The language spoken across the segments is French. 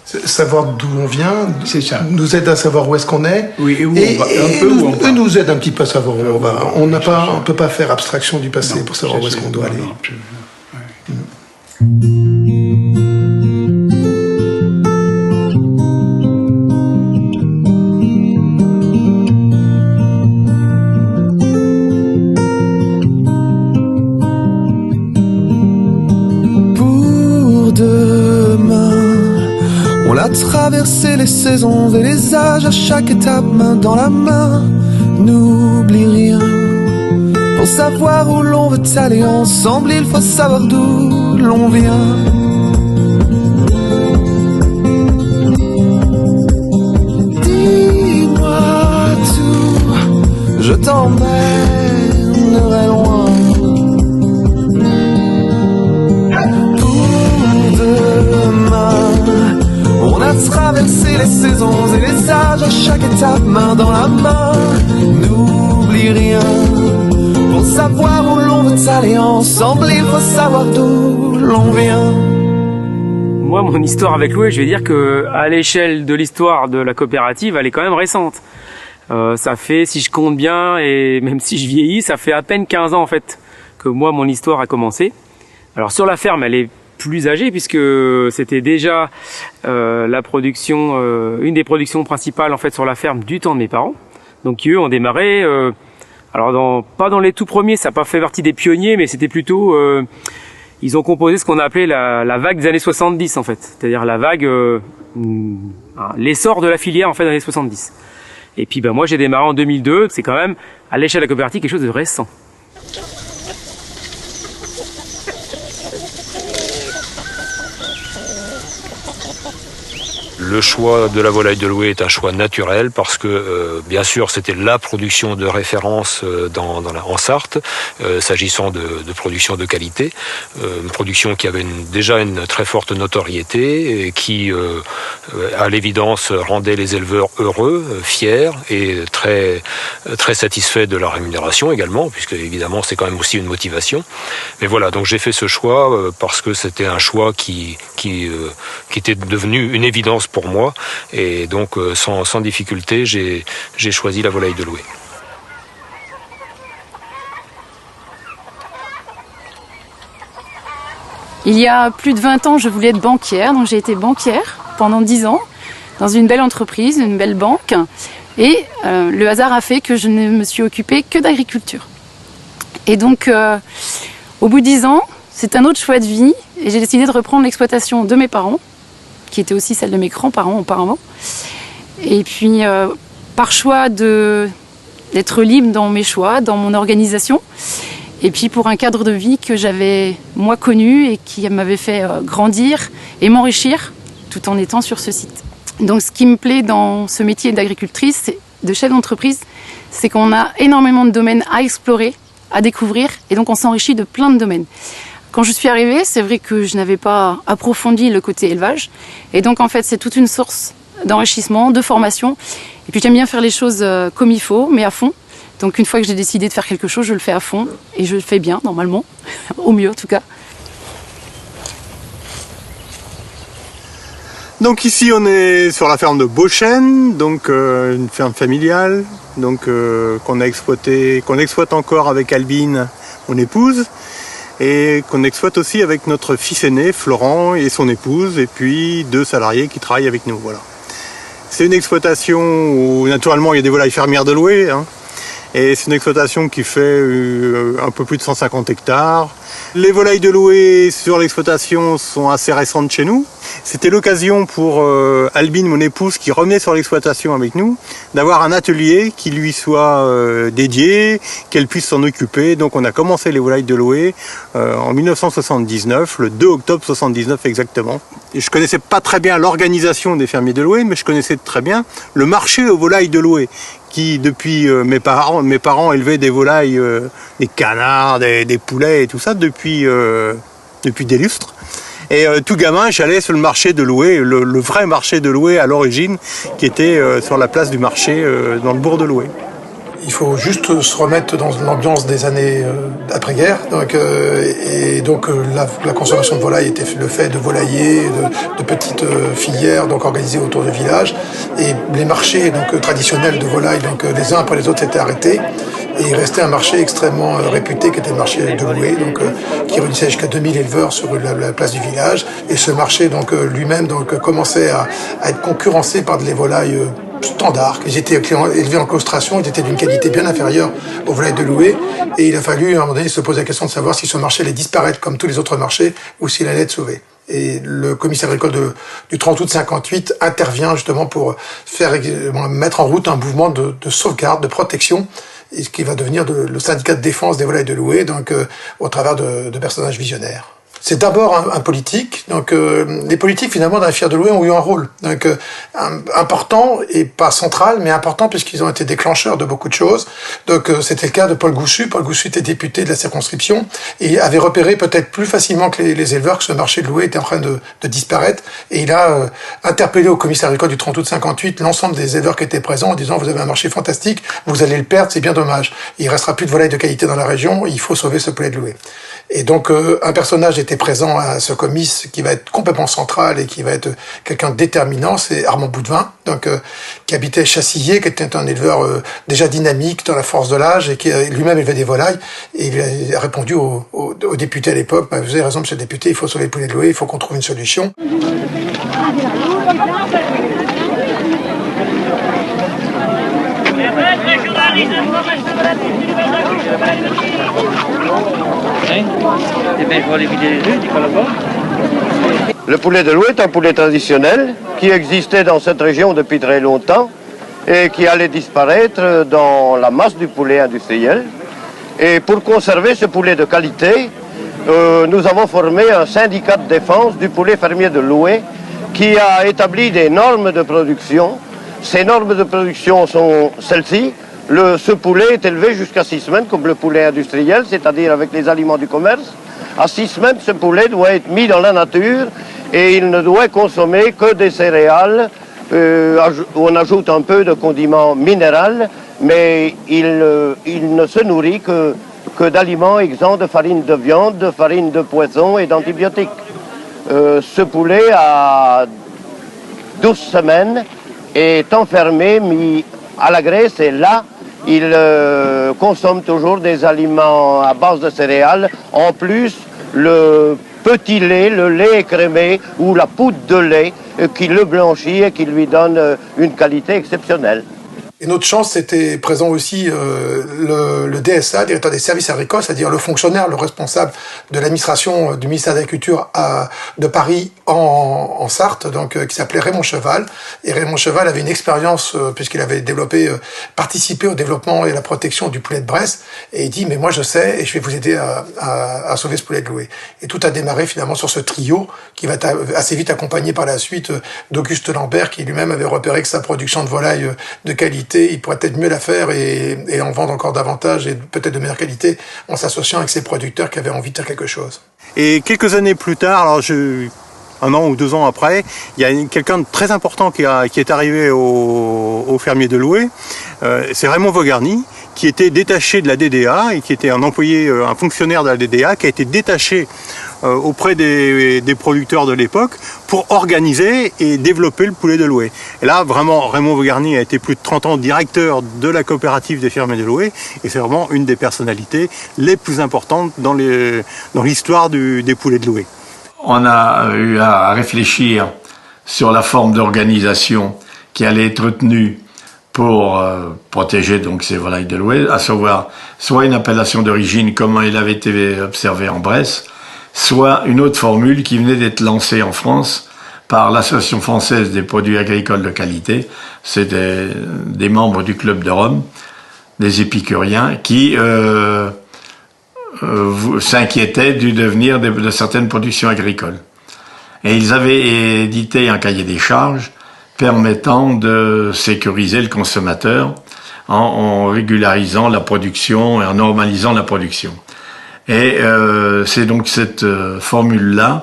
Savoir d'où on vient, c'est ça. Nous aide à savoir où est-ce qu'on est. Oui, et où et, on va, et un peu où on va. Eux nous aident un petit peu à savoir où on va. On ne peut pas faire abstraction du passé pour savoir où est-ce qu'on doit aller. Non, absolument. Ouais. Traverser les saisons et les âges à chaque étape, main dans la main. N'oublie rien. Pour savoir où l'on veut aller ensemble, il faut savoir d'où l'on vient. Dis-moi tout, je t'emmènerai loin. Pour demain, on a traversé les saisons et les âges à chaque étape, main dans la main. N'oublie rien. Pour savoir où l'on veut aller ensemble, il faut savoir d'où l'on vient. Moi, mon histoire avec Loué, je vais dire que à l'échelle de l'histoire de la coopérative, elle est quand même récente. Ça fait, si je compte bien, et même si je vieillis, ça fait à peine 15 ans en fait que moi, mon histoire a commencé. Alors sur la ferme, elle est plus âgée puisque c'était déjà la production, une des productions principales en fait sur la ferme du temps de mes parents. Donc eux ont démarré, alors pas dans les tout premiers, ça n'a pas fait partie des pionniers, mais c'était plutôt, ils ont composé ce qu'on a appelé la vague des années 70 en fait, c'est-à-dire la vague, l'essor de la filière en fait dans les années 70. Et puis moi j'ai démarré en 2002, c'est quand même à l'échelle de la coopérative quelque chose de récent. Le choix de la volaille de Loué est un choix naturel parce que, bien sûr, c'était la production de référence en Sarthe, s'agissant de production de qualité, une production qui avait déjà une très forte notoriété et qui, à l'évidence, rendait les éleveurs heureux, fiers et très, très satisfaits de leur rémunération également, puisque évidemment c'est quand même aussi une motivation. Mais voilà, donc j'ai fait ce choix parce que c'était un choix qui était devenu une évidence pour moi, et donc sans difficulté, j'ai choisi la volaille de Loué. Il y a plus de 20 ans, je voulais être banquière, donc j'ai été banquière pendant 10 ans, dans une belle entreprise, une belle banque, et le hasard a fait que je ne me suis occupée que d'agriculture. Et donc, au bout de 10 ans, c'est un autre choix de vie, et j'ai décidé de reprendre l'exploitation de mes parents, qui était aussi celle de mes grands-parents auparavant. Et puis, par choix d'être libre dans mes choix, dans mon organisation, et puis pour un cadre de vie que j'avais moi connu et qui m'avait fait grandir et m'enrichir tout en étant sur ce site. Donc ce qui me plaît dans ce métier d'agricultrice, de chef d'entreprise, c'est qu'on a énormément de domaines à explorer, à découvrir, et donc on s'enrichit de plein de domaines. Quand je suis arrivée, c'est vrai que je n'avais pas approfondi le côté élevage. Et donc, en fait, c'est toute une source d'enrichissement, de formation. Et puis, j'aime bien faire les choses comme il faut, mais à fond. Donc, une fois que j'ai décidé de faire quelque chose, je le fais à fond. Et je le fais bien, normalement. Au mieux, en tout cas. Donc, ici, on est sur la ferme de Beauchêne. Donc, une ferme familiale. Donc, qu'on exploite encore avec Albine, mon épouse. Et qu'on exploite aussi avec notre fils aîné, Florent, et son épouse, et puis 2 salariés qui travaillent avec nous. Voilà. C'est une exploitation où, naturellement, il y a des volailles fermières de Loué, hein, et c'est une exploitation qui fait un peu plus de 150 hectares. Les volailles de Loué sur l'exploitation sont assez récentes chez nous. C'était l'occasion pour Albine, mon épouse, qui revenait sur l'exploitation avec nous, d'avoir un atelier qui lui soit dédié, qu'elle puisse s'en occuper. Donc on a commencé les volailles de Loué en 1979, le 2 octobre 1979 exactement. Et je connaissais pas très bien l'organisation des fermiers de Loué, mais je connaissais très bien le marché aux volailles de Loué, qui depuis mes parents élevaient des volailles, des canards, des poulets et tout ça depuis des lustres. Et tout gamin, j'allais sur le marché de Loué, le vrai marché de Loué à l'origine, qui était sur la place du marché dans le bourg de Loué. Il faut juste se remettre dans l'ambiance des années après-guerre. Donc, la consommation de volaille était le fait de volaillers, de petites filières donc organisées autour de villages. Et les marchés traditionnels de volaille, les uns après les autres, s'étaient arrêtés. Et il restait un marché extrêmement réputé qui était le marché de Loué, qui réunissait jusqu'à 2000 éleveurs sur la place du village. Et ce marché lui-même commençait à être concurrencé par des volailles standards. Ils étaient élevés en claustration, ils étaient d'une qualité bien inférieure aux volailles de Loué. Et il a fallu à un moment donné se poser la question de savoir si ce marché allait disparaître comme tous les autres marchés ou s'il allait être sauvé. Et le commissaire agricole du 30 août 58 intervient justement pour mettre en route un mouvement de sauvegarde, de protection, et ce qui va devenir le syndicat de défense des volailles de Loué, au travers de personnages visionnaires. C'est d'abord un politique. Les politiques, finalement, dans la filière de Loué ont eu un rôle important, et pas central, mais important puisqu'ils ont été déclencheurs de beaucoup de choses. C'était le cas de Paul Goussu. Paul Goussu était député de la circonscription et avait repéré peut-être plus facilement que les éleveurs que ce marché de Loué était en train de disparaître. Et il a interpellé au commissaire agricole du 30 août 58 l'ensemble des éleveurs qui étaient présents en disant « Vous avez un marché fantastique, vous allez le perdre, c'est bien dommage. Il restera plus de volailles de qualité dans la région, il faut sauver ce poulet de Loué. » Et donc, un personnage était présent à ce comice qui va être complètement central et qui va être quelqu'un de déterminant, c'est Armand Boudvin, qui habitait Chassillier, qui était un éleveur déjà dynamique dans la force de l'âge et qui lui-même élevait des volailles. Et il a répondu au député à l'époque, vous avez raison, monsieur le député, il faut sauver le poulet de Loué, il faut qu'on trouve une solution. Le poulet de Loué est un poulet traditionnel qui existait dans cette région depuis très longtemps et qui allait disparaître dans la masse du poulet industriel. Et pour conserver ce poulet de qualité, nous avons formé un syndicat de défense du poulet fermier de Loué qui a établi des normes de production. Ces normes de production sont celles-ci. Ce poulet est élevé jusqu'à 6 semaines comme le poulet industriel, c'est-à-dire avec les aliments du commerce. À 6 semaines, ce poulet doit être mis dans la nature et il ne doit consommer que des céréales. On ajoute un peu de condiment minéral, mais il ne se nourrit que d'aliments exempts de farine de viande, de farine de poisson et d'antibiotiques. Ce poulet a 12 semaines est enfermé, mis à la graisse, et là, il consomme toujours des aliments à base de céréales. En plus, le petit lait, le lait écrémé ou la poudre de lait qui le blanchit et qui lui donne une qualité exceptionnelle. Et notre chance, c'était présent aussi le DSA, directeur des services agricoles, c'est-à-dire le fonctionnaire, le responsable de l'administration du ministère de l'Agriculture de Paris en Sarthe, qui s'appelait Raymond Cheval. Et Raymond Cheval avait une expérience, puisqu'il avait participé au développement et à la protection du poulet de Bresse. Et il dit, mais moi je sais, et je vais vous aider à sauver ce poulet de Loué. Et tout a démarré finalement sur ce trio, qui va être assez vite accompagné par la suite d'Auguste Lambert, qui lui-même avait repéré que sa production de volaille de qualité, il pourrait peut-être mieux la faire et en vendre encore davantage et peut-être de meilleure qualité en s'associant avec ses producteurs qui avaient envie de faire quelque chose. Et quelques années plus tard, 1 an ou 2 ans après, il y a quelqu'un de très important qui est arrivé au fermier de Loué. C'est Raymond Vaugarny, qui était détaché de la DDA et qui était un employé, un fonctionnaire de la DDA, qui a été détaché auprès des producteurs de l'époque pour organiser et développer le poulet de Loué. Et là, vraiment, Raymond Vaugarny a été plus de 30 ans directeur de la coopérative des fermiers de Loué, et c'est vraiment une des personnalités les plus importantes dans l'histoire des poulets de Loué. On a eu à réfléchir sur la forme d'organisation qui allait être retenue pour protéger donc ces volailles de Loué, à savoir soit une appellation d'origine comme il avait été observé en Bresse, soit une autre formule qui venait d'être lancée en France par l'Association française des produits agricoles de qualité. C'est des membres du Club de Rome, des épicuriens, qui s'inquiétaient du devenir de certaines productions agricoles. Et ils avaient édité un cahier des charges permettant de sécuriser le consommateur en régularisant la production et en normalisant la production. Et c'est donc cette formule-là,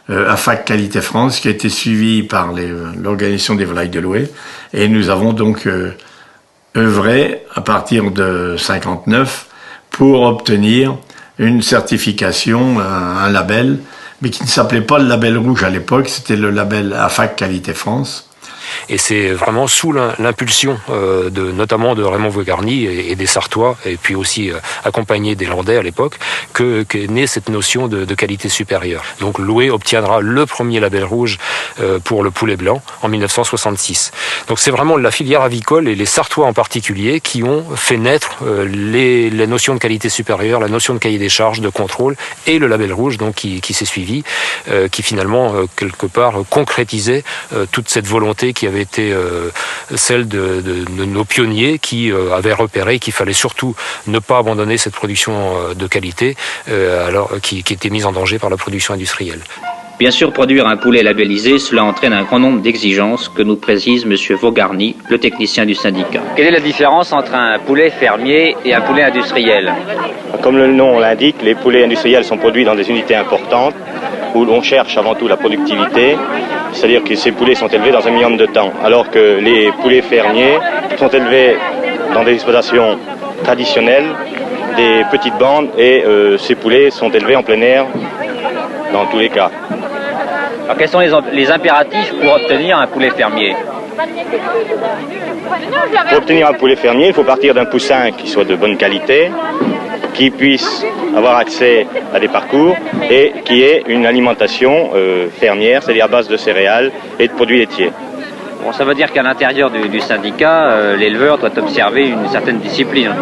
AFAC Qualité France, qui a été suivie par l'organisation des volailles de Loué. Et nous avons donc œuvrait à partir de 59 pour obtenir une certification, un label, mais qui ne s'appelait pas le label rouge à l'époque, c'était le label AFAC Qualité France. Et c'est vraiment sous l'impulsion notamment de Raymond Vaugarny et des Sartois, et puis aussi accompagné des Landais à l'époque, qu'est née cette notion de qualité supérieure. Donc Loué obtiendra le premier label rouge pour le poulet blanc en 1966. Donc c'est vraiment la filière avicole et les Sartois en particulier qui ont fait naître les notions de qualité supérieure, la notion de cahier des charges, de contrôle, et le label rouge donc qui s'est suivi, qui finalement quelque part concrétisait toute cette volonté qui avait été celle de nos pionniers qui avaient repéré qu'il fallait surtout ne pas abandonner cette production de qualité qui était mise en danger par la production industrielle. Bien sûr, produire un poulet labellisé, cela entraîne un grand nombre d'exigences que nous précise M. Vaugarny, le technicien du syndicat. Quelle est la différence entre un poulet fermier et un poulet industriel? Comme le nom l'indique, les poulets industriels sont produits dans des unités importantes où l'on cherche avant tout la productivité, c'est-à-dire que ces poulets sont élevés dans un minimum de temps, alors que les poulets fermiers sont élevés dans des exploitations traditionnelles, des petites bandes, et ces poulets sont élevés en plein air dans tous les cas. Alors quels sont les impératifs pour obtenir un poulet fermier? Pour obtenir un poulet fermier, il faut partir d'un poussin qui soit de bonne qualité, qui puisse avoir accès à des parcours et qui ait une alimentation fermière, c'est-à-dire à base de céréales et de produits laitiers. Bon, ça veut dire qu'à l'intérieur du syndicat, l'éleveur doit observer une certaine discipline.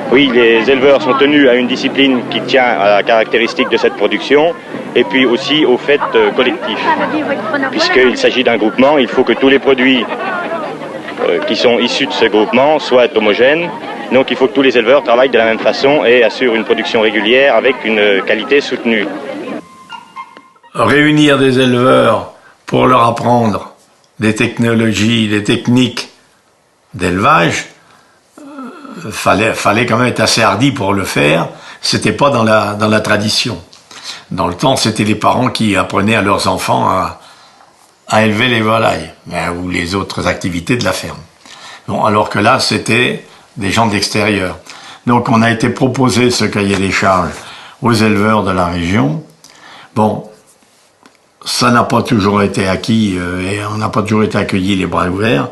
Oui, les éleveurs sont tenus à une discipline qui tient à la caractéristique de cette production et puis aussi au fait collectif. Puisqu'il s'agit d'un groupement, il faut que tous les produits qui sont issus de ce groupement soient homogènes. Donc il faut que tous les éleveurs travaillent de la même façon et assurent une production régulière avec une qualité soutenue. Réunir des éleveurs pour leur apprendre des technologies, des techniques d'élevage, fallait quand même être assez hardi pour le faire. C'était pas dans la tradition. Dans le temps, c'était les parents qui apprenaient à leurs enfants à élever les volailles, ou les autres activités de la ferme. Bon, alors que là, c'était des gens de l'extérieur. Donc on a été proposé ce cahier des charges aux éleveurs de la région. Bon, ça n'a pas toujours été acquis et on n'a pas toujours été accueillis les bras ouverts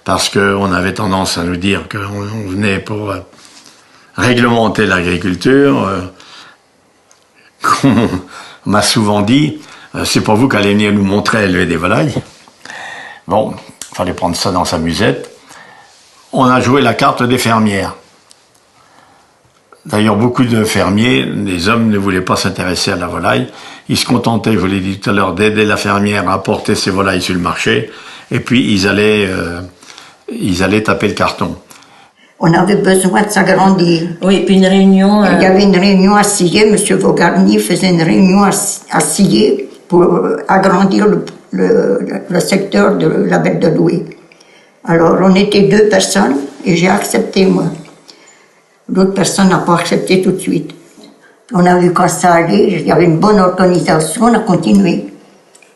parce qu'on avait tendance à nous dire qu'on venait pour réglementer l'agriculture. On m'a souvent dit, c'est pas vous qui allez venir nous montrer élever des volailles. Bon, il fallait prendre ça dans sa musette. On a joué la carte des fermières. D'ailleurs, beaucoup de fermiers, les hommes, ne voulaient pas s'intéresser à la volaille. Ils se contentaient, je vous l'ai dit tout à l'heure, d'aider la fermière à porter ses volailles sur le marché. Et puis, ils allaient taper le carton. On avait besoin de s'agrandir. Oui, puis une réunion... Il y avait une réunion à Sillé. M. Vaugarny faisait une réunion à Sillé pour agrandir le secteur de la baie de Loué. Alors, on était 2 personnes et j'ai accepté, moi. L'autre personne n'a pas accepté tout de suite. On a vu quand ça allait, il y avait une bonne organisation, on a continué.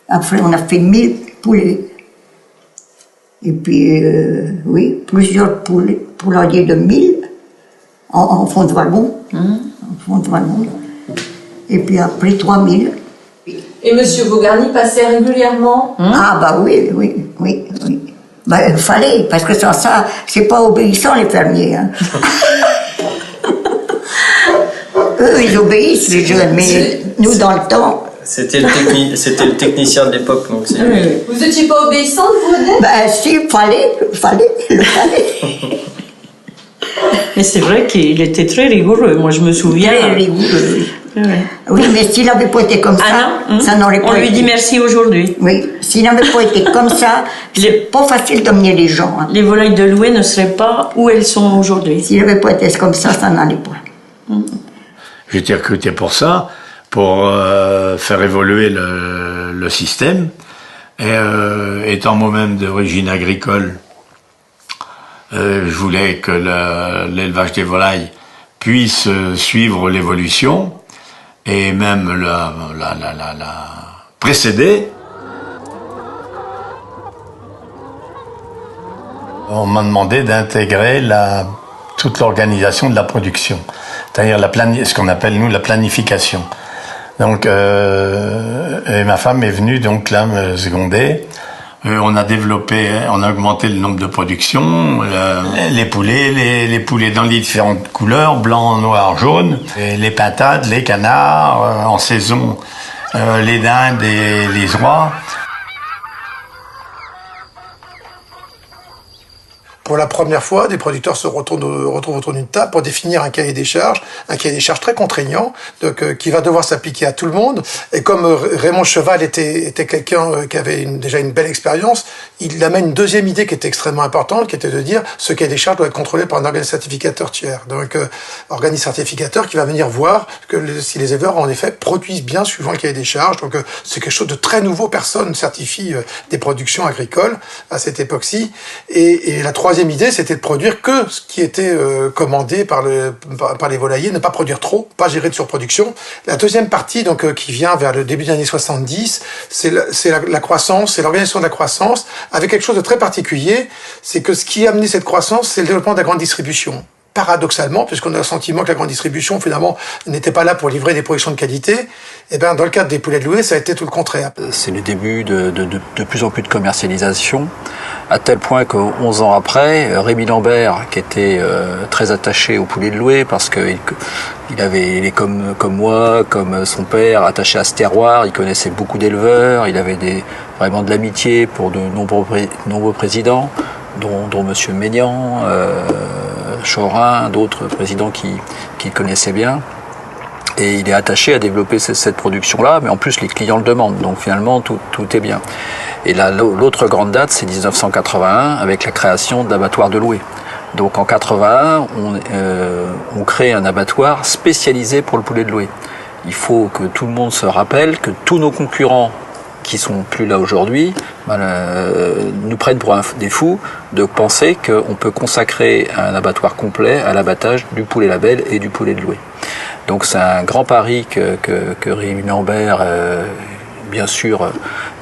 Après, on a fait 1000 poulets. Et puis, oui, plusieurs poulaillers de 1000 en fond de vallon. En fond de vallon. Et puis après, 3000. Et M. Vaugarny passait régulièrement Ah, bah oui. Bah, il fallait, parce que sans ça, c'est pas obéissant, les fermiers. Hein. Eux, ils obéissent, les jeunes, mais nous, dans le temps... C'était le technicien de l'époque. Donc c'est... Vous n'étiez pas obéissante, vous, Odette? Ben si, il fallait. Mais c'est vrai qu'il était très rigoureux, moi je me souviens. Très rigoureux, oui, mais s'il n'avait pas été comme ça n'aurait pas été. On lui dit merci aujourd'hui. Oui, s'il n'avait pas été comme ça, c'est pas facile d'emmener les gens. Hein. Les volailles de Loué ne seraient pas où elles sont aujourd'hui. S'il n'avait pas été comme ça n'allait pas. J'ai été recruté pour ça, pour faire évoluer le système. Et étant moi-même d'origine agricole, je voulais que l'élevage des volailles puisse suivre l'évolution et même la précéder. On m'a demandé d'intégrer toute l'organisation de la production, c'est-à-dire ce qu'on appelle nous la planification. Donc, et ma femme est venue donc là me seconder. On a augmenté le nombre de productions, les poulets dans les différentes couleurs, blanc, noir, jaune, et les pintades, les canards, en saison, les dindes et les oies. Pour la première fois, des producteurs se retrouvent autour d'une table pour définir un cahier des charges très contraignant, donc qui va devoir s'appliquer à tout le monde. Et comme Raymond Cheval était quelqu'un qui avait déjà une belle expérience, il amène une deuxième idée qui était extrêmement importante, qui était de dire ce cahier des charges doit être contrôlé par un organisme certificateur tiers. Donc, organisme certificateur qui va venir voir si les éleveurs en effet produisent bien suivant le cahier des charges. Donc, c'est quelque chose de très nouveau. Personne ne certifie des productions agricoles à cette époque-ci. Et la troisième idée, c'était de produire que ce qui était commandé par les volailliers, ne pas produire trop, pas gérer de surproduction. La deuxième partie, donc, qui vient vers le début des années 70, c'est la croissance, c'est l'organisation de la croissance, avec quelque chose de très particulier, c'est que ce qui a amené cette croissance, c'est le développement de la grande distribution. Paradoxalement, puisqu'on a le sentiment que la grande distribution, finalement, n'était pas là pour livrer des productions de qualité, et bien, dans le cadre des poulets de Loué, ça a été tout le contraire. C'est le début de plus en plus de commercialisation, à tel point que 11 ans après, Rémi Lambert, qui était très attaché aux poulets de Loué, parce qu'il est comme moi, comme son père, attaché à ce terroir, il connaissait beaucoup d'éleveurs, il avait vraiment de l'amitié pour de nombreux présidents, dont Monsieur Maignan, Chorin, d'autres présidents qu'il connaissait bien. Et il est attaché à développer cette production-là, mais en plus les clients le demandent, donc finalement tout est bien. Et là, l'autre grande date, c'est 1981, avec la création de l'abattoir de Loué. Donc en 81, on crée un abattoir spécialisé pour le poulet de Loué. Il faut que tout le monde se rappelle que tous nos concurrents qui sont plus là aujourd'hui, nous prennent pour des fous de penser qu'on peut consacrer un abattoir complet à l'abattage du poulet Label et du poulet de Loué. Donc c'est un grand pari que Rémi Lambert, bien sûr,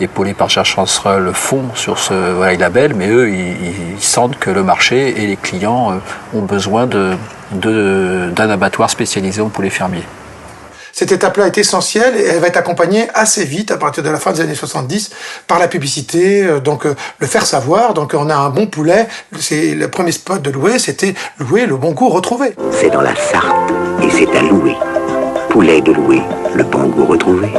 épaulé par Charles Chancereux, font sur ce volaille Label, mais eux, ils sentent que le marché et les clients ont besoin d'un abattoir spécialisé en poulet fermier. Cette étape-là est essentielle et elle va être accompagnée assez vite, à partir de la fin des années 70, par la publicité, donc le faire savoir. Donc on a un bon poulet, c'est le premier spot de Loué, c'était Loué, le bon goût retrouvé. C'est dans la Sarthe et c'est à Loué. Poulet de Loué, le bon goût retrouvé.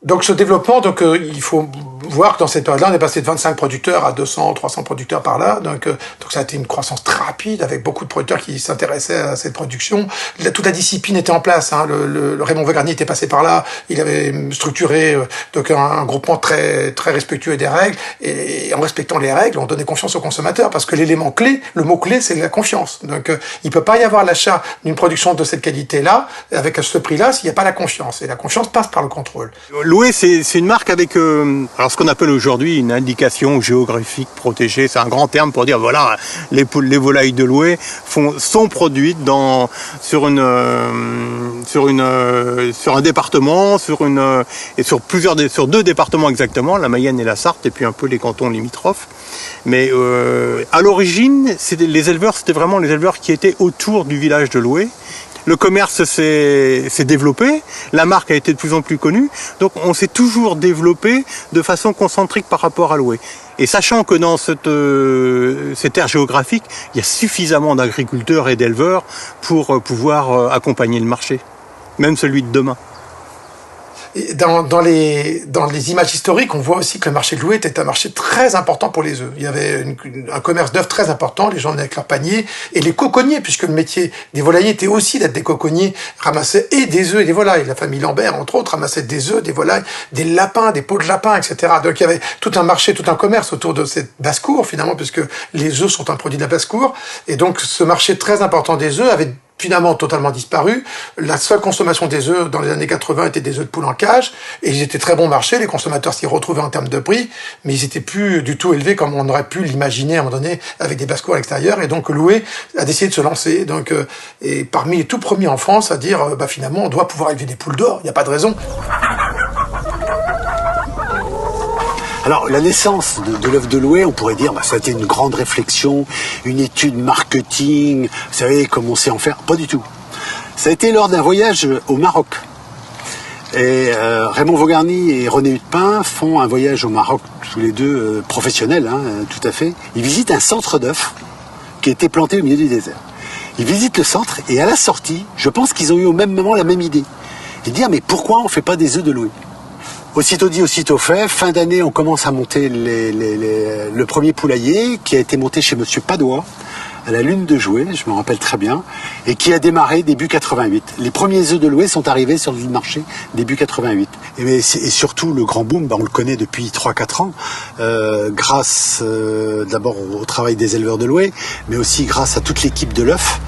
Donc ce développement, il faut voir que dans cette période-là, on est passé de 25 producteurs à 200, 300 producteurs par là. Donc ça a été une croissance très rapide avec beaucoup de producteurs qui s'intéressaient à cette production. Toute la discipline était en place. Le Raymond Vogarny était passé par là. Il avait structuré un groupement très très respectueux des règles. Et en respectant les règles, on donnait confiance aux consommateurs parce que l'élément clé, le mot clé, c'est la confiance. Donc il peut pas y avoir l'achat d'une production de cette qualité-là avec ce prix-là s'il n'y a pas la confiance. Et la confiance passe par le contrôle. Loué, c'est une marque avec alors ce qu'on appelle aujourd'hui une indication géographique protégée. C'est un grand terme pour dire voilà, les volailles de Loué sont produites sur un département, sur deux départements exactement, la Mayenne et la Sarthe, et puis un peu les cantons limitrophes. Mais à l'origine, les éleveurs, c'était vraiment les éleveurs qui étaient autour du village de Loué. Le commerce s'est développé, la marque a été de plus en plus connue, donc on s'est toujours développé de façon concentrique par rapport à Loué. Et sachant que dans cette aire géographique, il y a suffisamment d'agriculteurs et d'éleveurs pour pouvoir accompagner le marché, même celui de demain. Dans les images historiques, on voit aussi que le marché de Loué était un marché très important pour les œufs. Il y avait un commerce d'œufs très important, les gens venaient avec leurs paniers, et les coconniers, puisque le métier des volailliers était aussi d'être des coconniers, ramassaient et des œufs et des volailles. La famille Lambert, entre autres, ramassait des œufs, des volailles, des lapins, des peaux de lapins, etc. Donc il y avait tout un marché, tout un commerce autour de cette basse-cour, finalement, puisque les œufs sont un produit de la basse-cour. Et donc ce marché très important des œufs avait finalement totalement disparu. La seule consommation des œufs dans les années 80 était des œufs de poule en cage, et ils étaient très bon marché, les consommateurs s'y retrouvaient en termes de prix, mais ils étaient plus du tout élevés comme on aurait pu l'imaginer à un moment donné avec des basses-cours à l'extérieur, et donc Loué a décidé de se lancer, et parmi les tout premiers en France à dire finalement on doit pouvoir élever des poules d'or, il n'y a pas de raison. Alors, la naissance de l'œuf de Loué, on pourrait dire, ça a été une grande réflexion, une étude marketing, vous savez, comme on sait en faire. Pas du tout. Ça a été lors d'un voyage au Maroc. Et Raymond Vaugarny et René Hutepin font un voyage au Maroc, tous les deux professionnels, tout à fait. Ils visitent un centre d'œufs qui a été planté au milieu du désert. Ils visitent le centre et à la sortie, je pense qu'ils ont eu au même moment la même idée. Ils disent, mais pourquoi on ne fait pas des œufs de Loué? Aussitôt dit, aussitôt fait. Fin d'année, on commence à monter le premier poulailler qui a été monté chez Monsieur Padois, à la Lune de Joué, je me rappelle très bien, et qui a démarré début 88. Les premiers œufs de Loué sont arrivés sur le marché début 88. Et surtout, le grand boom, on le connaît depuis 3-4 ans, grâce d'abord au travail des éleveurs de Loué, mais aussi grâce à toute l'équipe de l'œuf.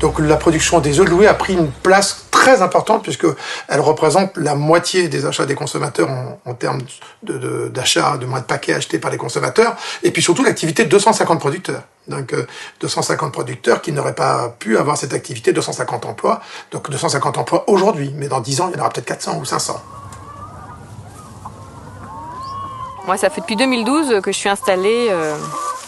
Donc la production des œufs de Loué a pris une place très importante puisqu'elle représente la moitié des achats des consommateurs en termes d'achat, de moins de paquets achetés par les consommateurs, et puis surtout l'activité de 250 producteurs. Donc 250 producteurs qui n'auraient pas pu avoir cette activité, 250 emplois, donc 250 emplois aujourd'hui, mais dans 10 ans il y en aura peut-être 400 ou 500. Moi ça fait depuis 2012 que je suis installée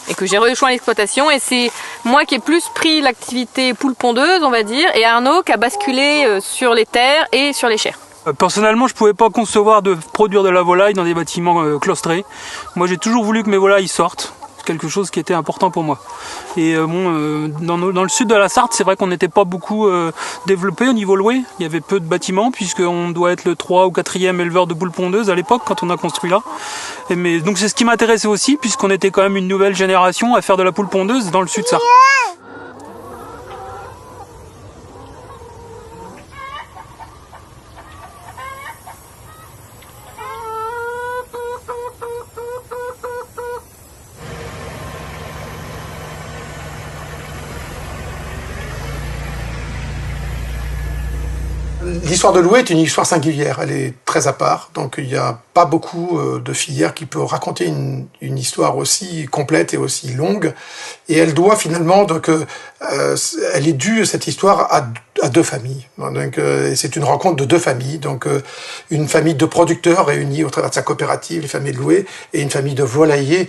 et que j'ai rejoint l'exploitation, et c'est moi qui ai plus pris l'activité poule pondeuse, on va dire, et Arnaud qui a basculé sur les terres et sur les chairs. Personnellement, je pouvais pas concevoir de produire de la volaille dans des bâtiments claustrés. Moi, j'ai toujours voulu que mes volailles sortent. C'est quelque chose qui était important pour moi. Et dans le sud de la Sarthe, c'est vrai qu'on n'était pas beaucoup développé au niveau Loué. Il y avait peu de bâtiments, puisqu'on doit être le 3 ou 4e éleveur de poules pondeuses à l'époque, quand on a construit là. Donc c'est ce qui m'intéressait aussi, puisqu'on était quand même une nouvelle génération à faire de la poule pondeuse dans le sud Sarthe. L'histoire de Loué est une histoire singulière, elle est très à part, donc il n'y a pas beaucoup de filières qui peuvent raconter une histoire aussi complète et aussi longue, et elle doit finalement, elle est due, cette histoire, à deux familles. Donc c'est une rencontre de deux familles, donc une famille de producteurs réunis au travers de sa coopérative, les familles de Loué, et une famille de volaillers,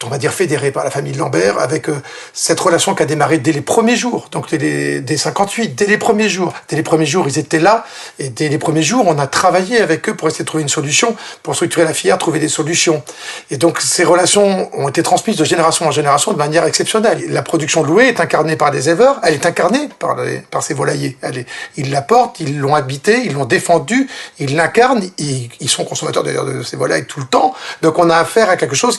on va dire fédérés par la famille de Lambert, avec cette relation qui a démarré dès les premiers jours, donc dès 58, dès les premiers jours. Dès les premiers jours, ils étaient là, et dès les premiers jours, on a travaillé avec eux pour essayer de trouver une solution, pour structurer la filière, trouver des solutions. Et donc, ces relations ont été transmises de génération en génération de manière exceptionnelle. La production de Loué est incarnée par des éleveurs, elle est incarnée par ces volaillers. Ils la portent, ils l'ont habitée, ils l'ont défendue, ils l'incarnent, ils sont consommateurs d'ailleurs de ces volailles tout le temps. Donc, on a affaire à quelque chose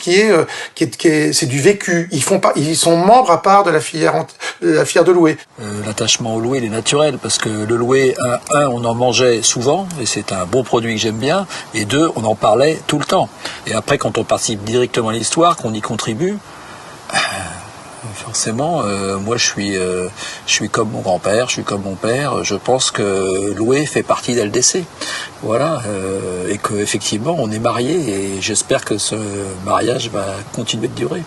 c'est du vécu. Ils sont membres à part de la filière de Loué. L'attachement au Loué, il est naturel, parce que le Loué, on en mangeait souvent, et c'est un bon produit que j'aime bien, et deux, on en parlait tout le temps. Et après, quand on participe directement à l'histoire, qu'on y contribue, forcément, moi je suis comme mon grand-père, je suis comme mon père, je pense que Loué fait partie d'LDC. Voilà, et qu'effectivement on est mariés, et j'espère que ce mariage va continuer de durer.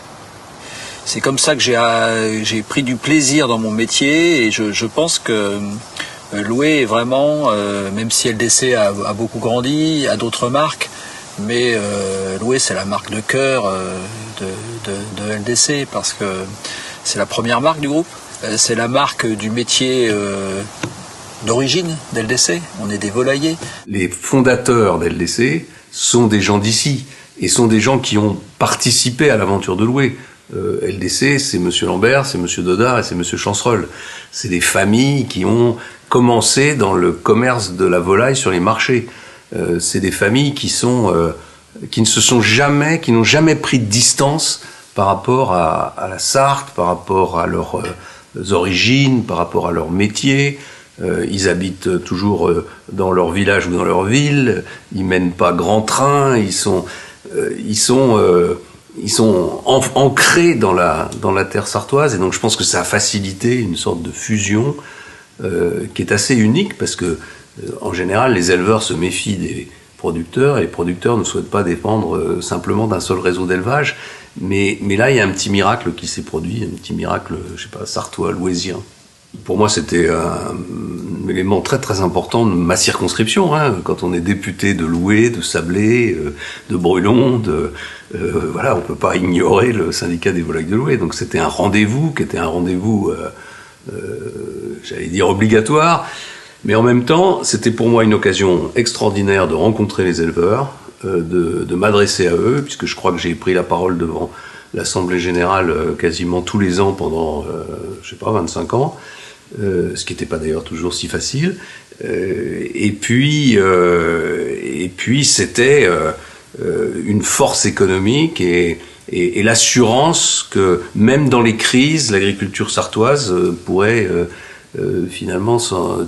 C'est comme ça que j'ai pris du plaisir dans mon métier, et je pense que Loué est vraiment, même si LDC a beaucoup grandi, a d'autres marques, mais Loué c'est la marque de cœur de LDC, parce que c'est la première marque du groupe, c'est la marque du métier d'origine d'LDC, on est des volaillers. Les fondateurs d'LDC sont des gens d'ici, et sont des gens qui ont participé à l'aventure de Loué. LDC, c'est Monsieur Lambert, c'est Monsieur Dodard et c'est Monsieur Chancerolles. C'est des familles qui ont commencé dans le commerce de la volaille sur les marchés. C'est des familles qui n'ont jamais pris de distance par rapport à la Sarthe, par rapport à leurs origines, par rapport à leur métier. Ils habitent toujours dans leur village ou dans leur ville. Ils mènent pas grand train. Ils sont ancrés dans la terre sartoise, et donc je pense que ça a facilité une sorte de fusion qui est assez unique, parce que en général les éleveurs se méfient des producteurs, et les producteurs ne souhaitent pas dépendre simplement d'un seul réseau d'élevage, mais là il y a un petit miracle qui s'est produit, un petit miracle, je sais pas, sartois, louésien. Pour moi c'était élément très très important de ma circonscription. Quand on est député de Loué, de Sablé, de Brulon, voilà, on peut pas ignorer le syndicat des volailles de Loué. Donc c'était un rendez-vous qui était un rendez-vous, j'allais dire obligatoire, mais en même temps, c'était pour moi une occasion extraordinaire de rencontrer les éleveurs, de m'adresser à eux, puisque je crois que j'ai pris la parole devant l'Assemblée Générale quasiment tous les ans pendant, 25 ans, ce qui n'était pas d'ailleurs toujours si facile. Et puis c'était une force économique et l'assurance que même dans les crises, l'agriculture sartoise pourrait finalement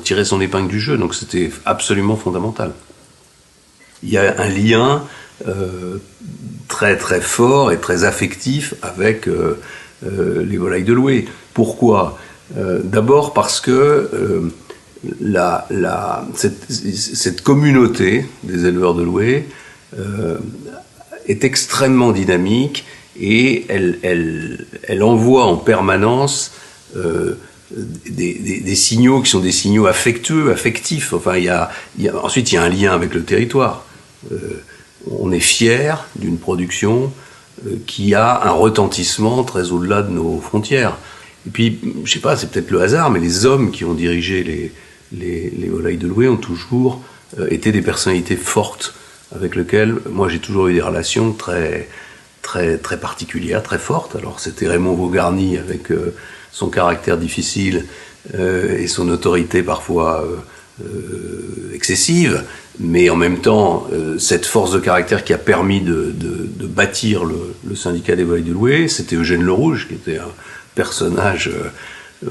tirer son épingle du jeu. Donc c'était absolument fondamental. Il y a un lien très très fort et très affectif avec les volailles de Loué. Pourquoi ? D'abord parce que cette communauté des éleveurs de Loué est extrêmement dynamique et elle envoie en permanence des signaux qui sont des signaux affectueux, affectifs. Enfin, ensuite, il y a un lien avec le territoire. On est fier d'une production qui a un retentissement très au-delà de nos frontières. Et puis, je sais pas, c'est peut-être le hasard, mais les hommes qui ont dirigé les volailles de Loué ont toujours été des personnalités fortes avec lesquelles moi j'ai toujours eu des relations très, très, très particulières, très fortes. Alors c'était Raymond Vaugarny avec son caractère difficile et son autorité parfois excessive, mais en même temps cette force de caractère qui a permis de bâtir le syndicat des volailles de Loué, c'était Eugène Le Rouge, qui était un personnage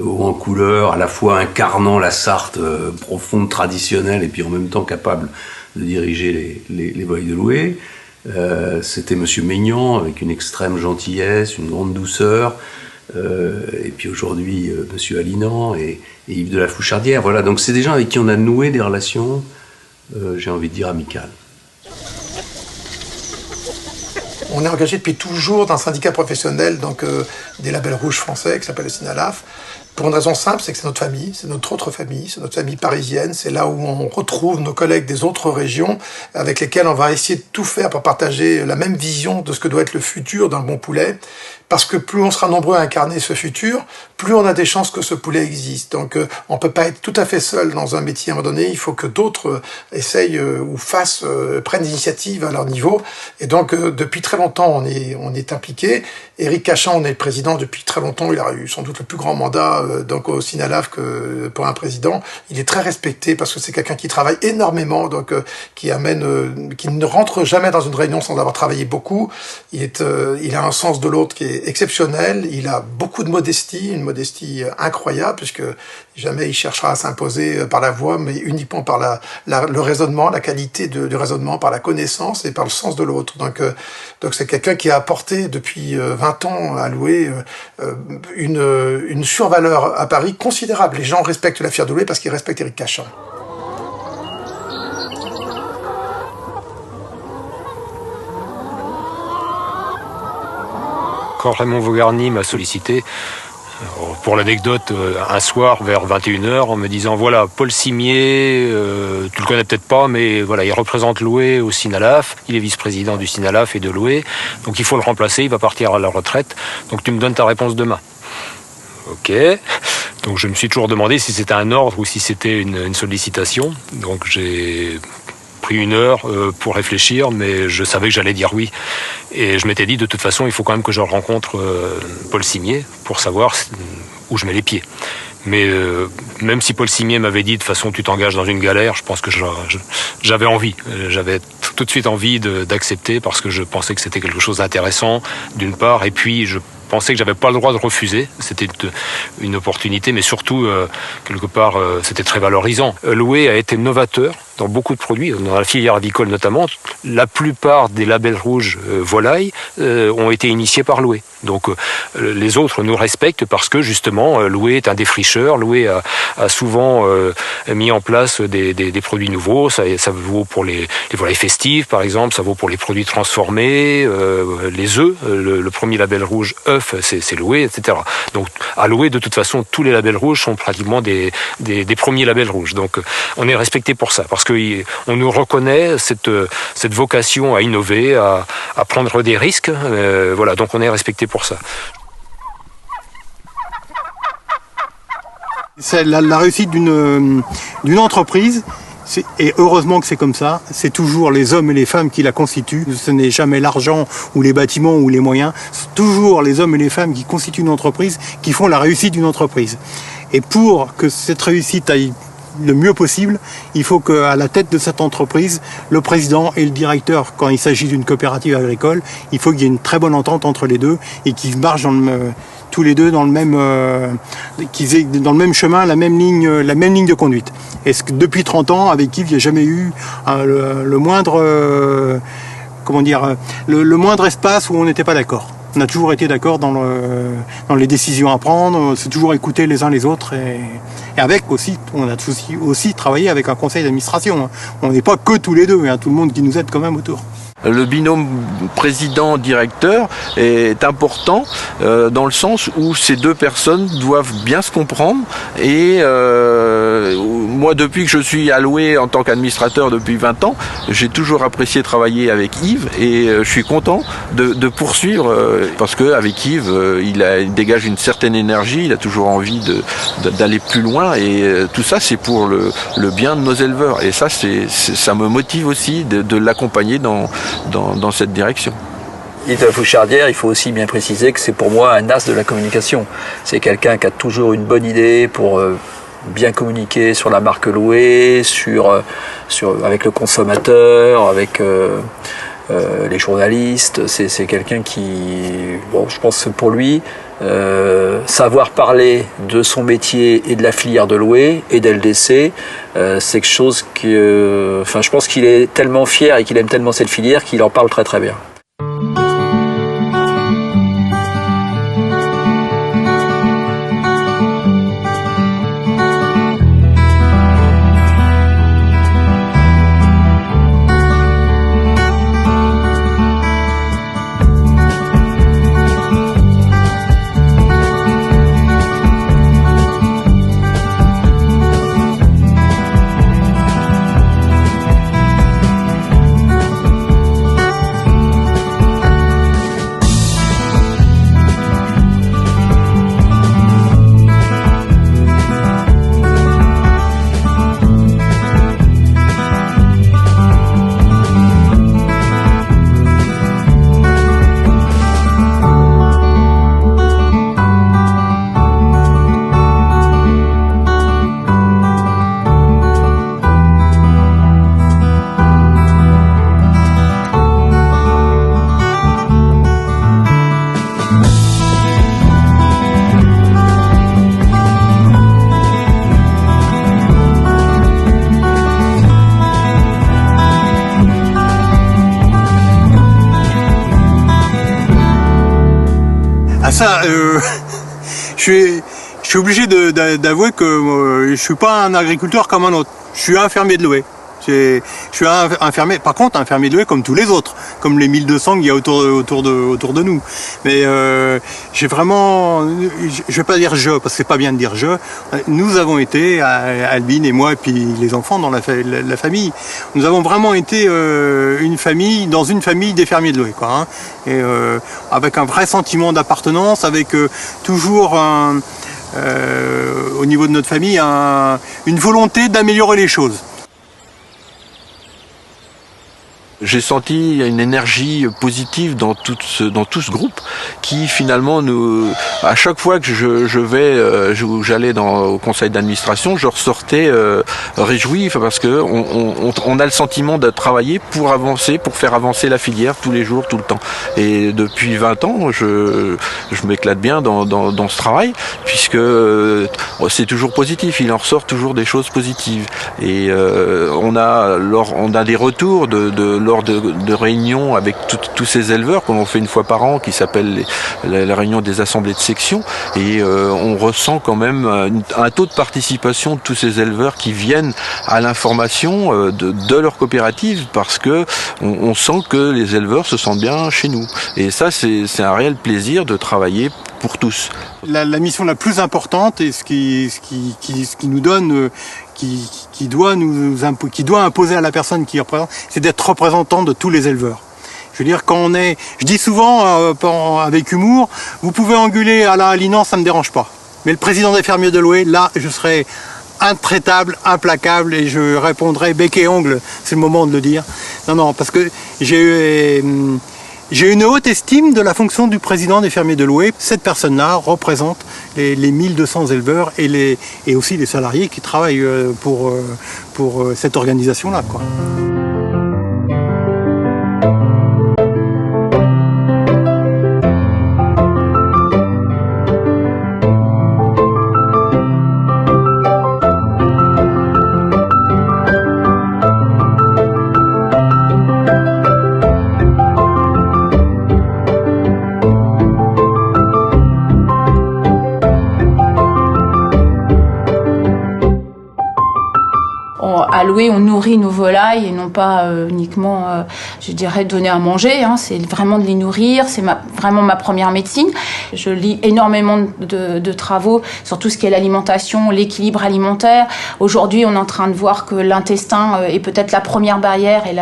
haut en couleur, à la fois incarnant la Sarthe profonde, traditionnelle, et puis en même temps capable de diriger les volailles de Loué. C'était Monsieur Maignan, avec une extrême gentillesse, une grande douceur, et puis aujourd'hui Monsieur Alinant et Yves de la Fouchardière. Voilà, donc c'est des gens avec qui on a noué des relations, j'ai envie de dire, amicales. On est engagé depuis toujours dans un syndicat professionnel, donc des labels rouges français, qui s'appelle le SINALAF, pour une raison simple, c'est que c'est notre famille, c'est notre autre famille, c'est notre famille parisienne, c'est là où on retrouve nos collègues des autres régions, avec lesquels on va essayer de tout faire pour partager la même vision de ce que doit être le futur d'un bon poulet, parce que plus on sera nombreux à incarner ce futur, plus on a des chances que ce poulet existe. Donc on peut pas être tout à fait seul dans un métier à un moment donné, il faut que d'autres essayent ou prennent l'initiative à leur niveau. Et donc depuis très longtemps on est impliqué. Éric Cachan, on est le président depuis très longtemps, il a eu sans doute le plus grand mandat donc au SINALAF que pour un président. Il est très respecté parce que c'est quelqu'un qui travaille énormément, donc qui ne rentre jamais dans une réunion sans avoir travaillé beaucoup. Il a un sens de l'autre qui est exceptionnel, il a beaucoup de modestie, une modestie incroyable, puisque jamais il cherchera à s'imposer par la voix, mais uniquement par le raisonnement, la qualité du raisonnement, par la connaissance et par le sens de l'autre. Donc c'est quelqu'un qui a apporté depuis 20 ans à Loué une survaleur à Paris considérable. Les gens respectent la Fière de Loué parce qu'ils respectent Éric Cachan. Quand Raymond Vaugarny m'a sollicité, pour l'anecdote, un soir vers 21h, en me disant voilà, Paul Cimier, tu le connais peut-être pas, mais voilà, il représente Loué au SINALAF, il est vice-président du SINALAF et de Loué, donc il faut le remplacer, il va partir à la retraite, donc tu me donnes ta réponse demain. Ok, donc je me suis toujours demandé si c'était un ordre ou si c'était une sollicitation, donc j'ai pris une heure pour réfléchir, mais je savais que j'allais dire oui. Et je m'étais dit, de toute façon, il faut quand même que je rencontre Paul Cimier pour savoir où je mets les pieds. Mais même si Paul Cimier m'avait dit, de toute façon, tu t'engages dans une galère, je pense que j'avais envie. J'avais tout de suite envie d'accepter parce que je pensais que c'était quelque chose d'intéressant, d'une part, et puis je pensais que j'avais pas le droit de refuser. C'était une opportunité, mais surtout, quelque part, c'était très valorisant. Loué a été novateur dans beaucoup de produits, dans la filière avicole notamment, la plupart des labels rouges volailles ont été initiés par Loué. Donc les autres nous respectent parce que justement Loué est un défricheur, Loué a souvent mis en place des produits nouveaux, ça vaut pour les volailles festives par exemple, ça vaut pour les produits transformés, les œufs, le premier label rouge œuf c'est Loué, etc. Donc à Loué de toute façon tous les labels rouges sont pratiquement des premiers labels rouges. Donc on est respecté pour ça, parce qu'on nous reconnaît cette vocation à innover, à prendre des risques, voilà, donc on est respecté pour ça. C'est la réussite d'une entreprise, et heureusement que c'est comme ça, c'est toujours les hommes et les femmes qui la constituent. Ce n'est jamais l'argent ou les bâtiments ou les moyens, c'est toujours les hommes et les femmes qui constituent une entreprise, qui font la réussite d'une entreprise. Et pour que cette réussite aille le mieux possible, il faut qu'à la tête de cette entreprise, le président et le directeur, quand il s'agit d'une coopérative agricole, il faut qu'il y ait une très bonne entente entre les deux et qu'ils marchent tous les deux dans le même, qu'ils aient dans le même chemin, la même ligne de conduite. Et depuis 30 ans, avec Yves, il n'y a jamais eu le moindre espace où on n'était pas d'accord. On a toujours été d'accord dans les décisions à prendre, on s'est toujours écouté les uns les autres et avec aussi, on a aussi travaillé avec un conseil d'administration. On n'est pas que tous les deux, il y a tout le monde qui nous aide quand même autour. Le binôme président-directeur est important dans le sens où ces deux personnes doivent bien se comprendre et moi depuis que je suis à Loué en tant qu'administrateur depuis 20 ans, j'ai toujours apprécié travailler avec Yves et je suis content de poursuivre parce qu'avec Yves il dégage une certaine énergie, il a toujours envie d'aller plus loin et tout ça c'est pour le bien de nos éleveurs et ça ça me motive aussi de l'accompagner dans cette direction. Yves Fouchardière, il faut aussi bien préciser que c'est pour moi un as de la communication. C'est quelqu'un qui a toujours une bonne idée pour bien communiquer sur la marque Loué, avec le consommateur, avec les journalistes. C'est quelqu'un qui, je pense que pour lui, savoir parler de son métier et de la filière de Loué et d'LDC, c'est quelque chose que, je pense qu'il est tellement fier et qu'il aime tellement cette filière qu'il en parle très très bien. Je suis obligé d'avouer que je suis pas un agriculteur comme un autre. Je suis un fermier de Loué. Je suis un fermier, par contre un fermier de Loué comme tous les autres, comme les 1200 qu'il y a autour de nous. Mais j'ai vraiment, je vais pas dire je, parce que c'est pas bien de dire je. Nous avons été, Albine et moi, et puis les enfants dans la famille, nous avons vraiment été dans une famille des fermiers de Loué, quoi. Hein, et avec un vrai sentiment d'appartenance, avec toujours au niveau de notre famille une volonté d'améliorer les choses. J'ai senti une énergie positive dans tout ce groupe qui finalement à chaque fois que j'allais au conseil d'administration, je ressortais réjoui parce que on a le sentiment de travailler pour avancer, pour faire avancer la filière tous les jours, tout le temps. Et depuis 20 ans, je m'éclate bien dans ce travail puisque c'est toujours positif, il en ressort toujours des choses positives. Et on a des retours lors de réunions avec tous ces éleveurs qu'on fait une fois par an, qui s'appelle la réunion des assemblées de section, et on ressent quand même un taux de participation de tous ces éleveurs qui viennent à l'information de leur coopérative, parce que on sent que les éleveurs se sentent bien chez nous. Et ça, c'est un réel plaisir de travailler pour tous. La mission la plus importante et ce qui nous donne, qui doit imposer à la personne qui représente, c'est d'être représentant de tous les éleveurs. Je veux dire, je dis souvent avec humour, vous pouvez engueuler Alain Alinan, ça me dérange pas. Mais le président des fermiers de Loué, là, je serai intraitable, implacable, et je répondrai bec et ongle, c'est le moment de le dire. Non, parce que j'ai une haute estime de la fonction du président des fermiers de Loué. Cette personne-là représente les 1200 éleveurs et aussi les salariés qui travaillent pour cette organisation-là, quoi. À Loué, on nourrit nos volailles et non pas uniquement, je dirais, donner à manger. C'est vraiment de les nourrir, c'est vraiment ma première médecine. Je lis énormément de travaux sur tout ce qui est l'alimentation, l'équilibre alimentaire. Aujourd'hui, on est en train de voir que l'intestin est peut-être la première barrière et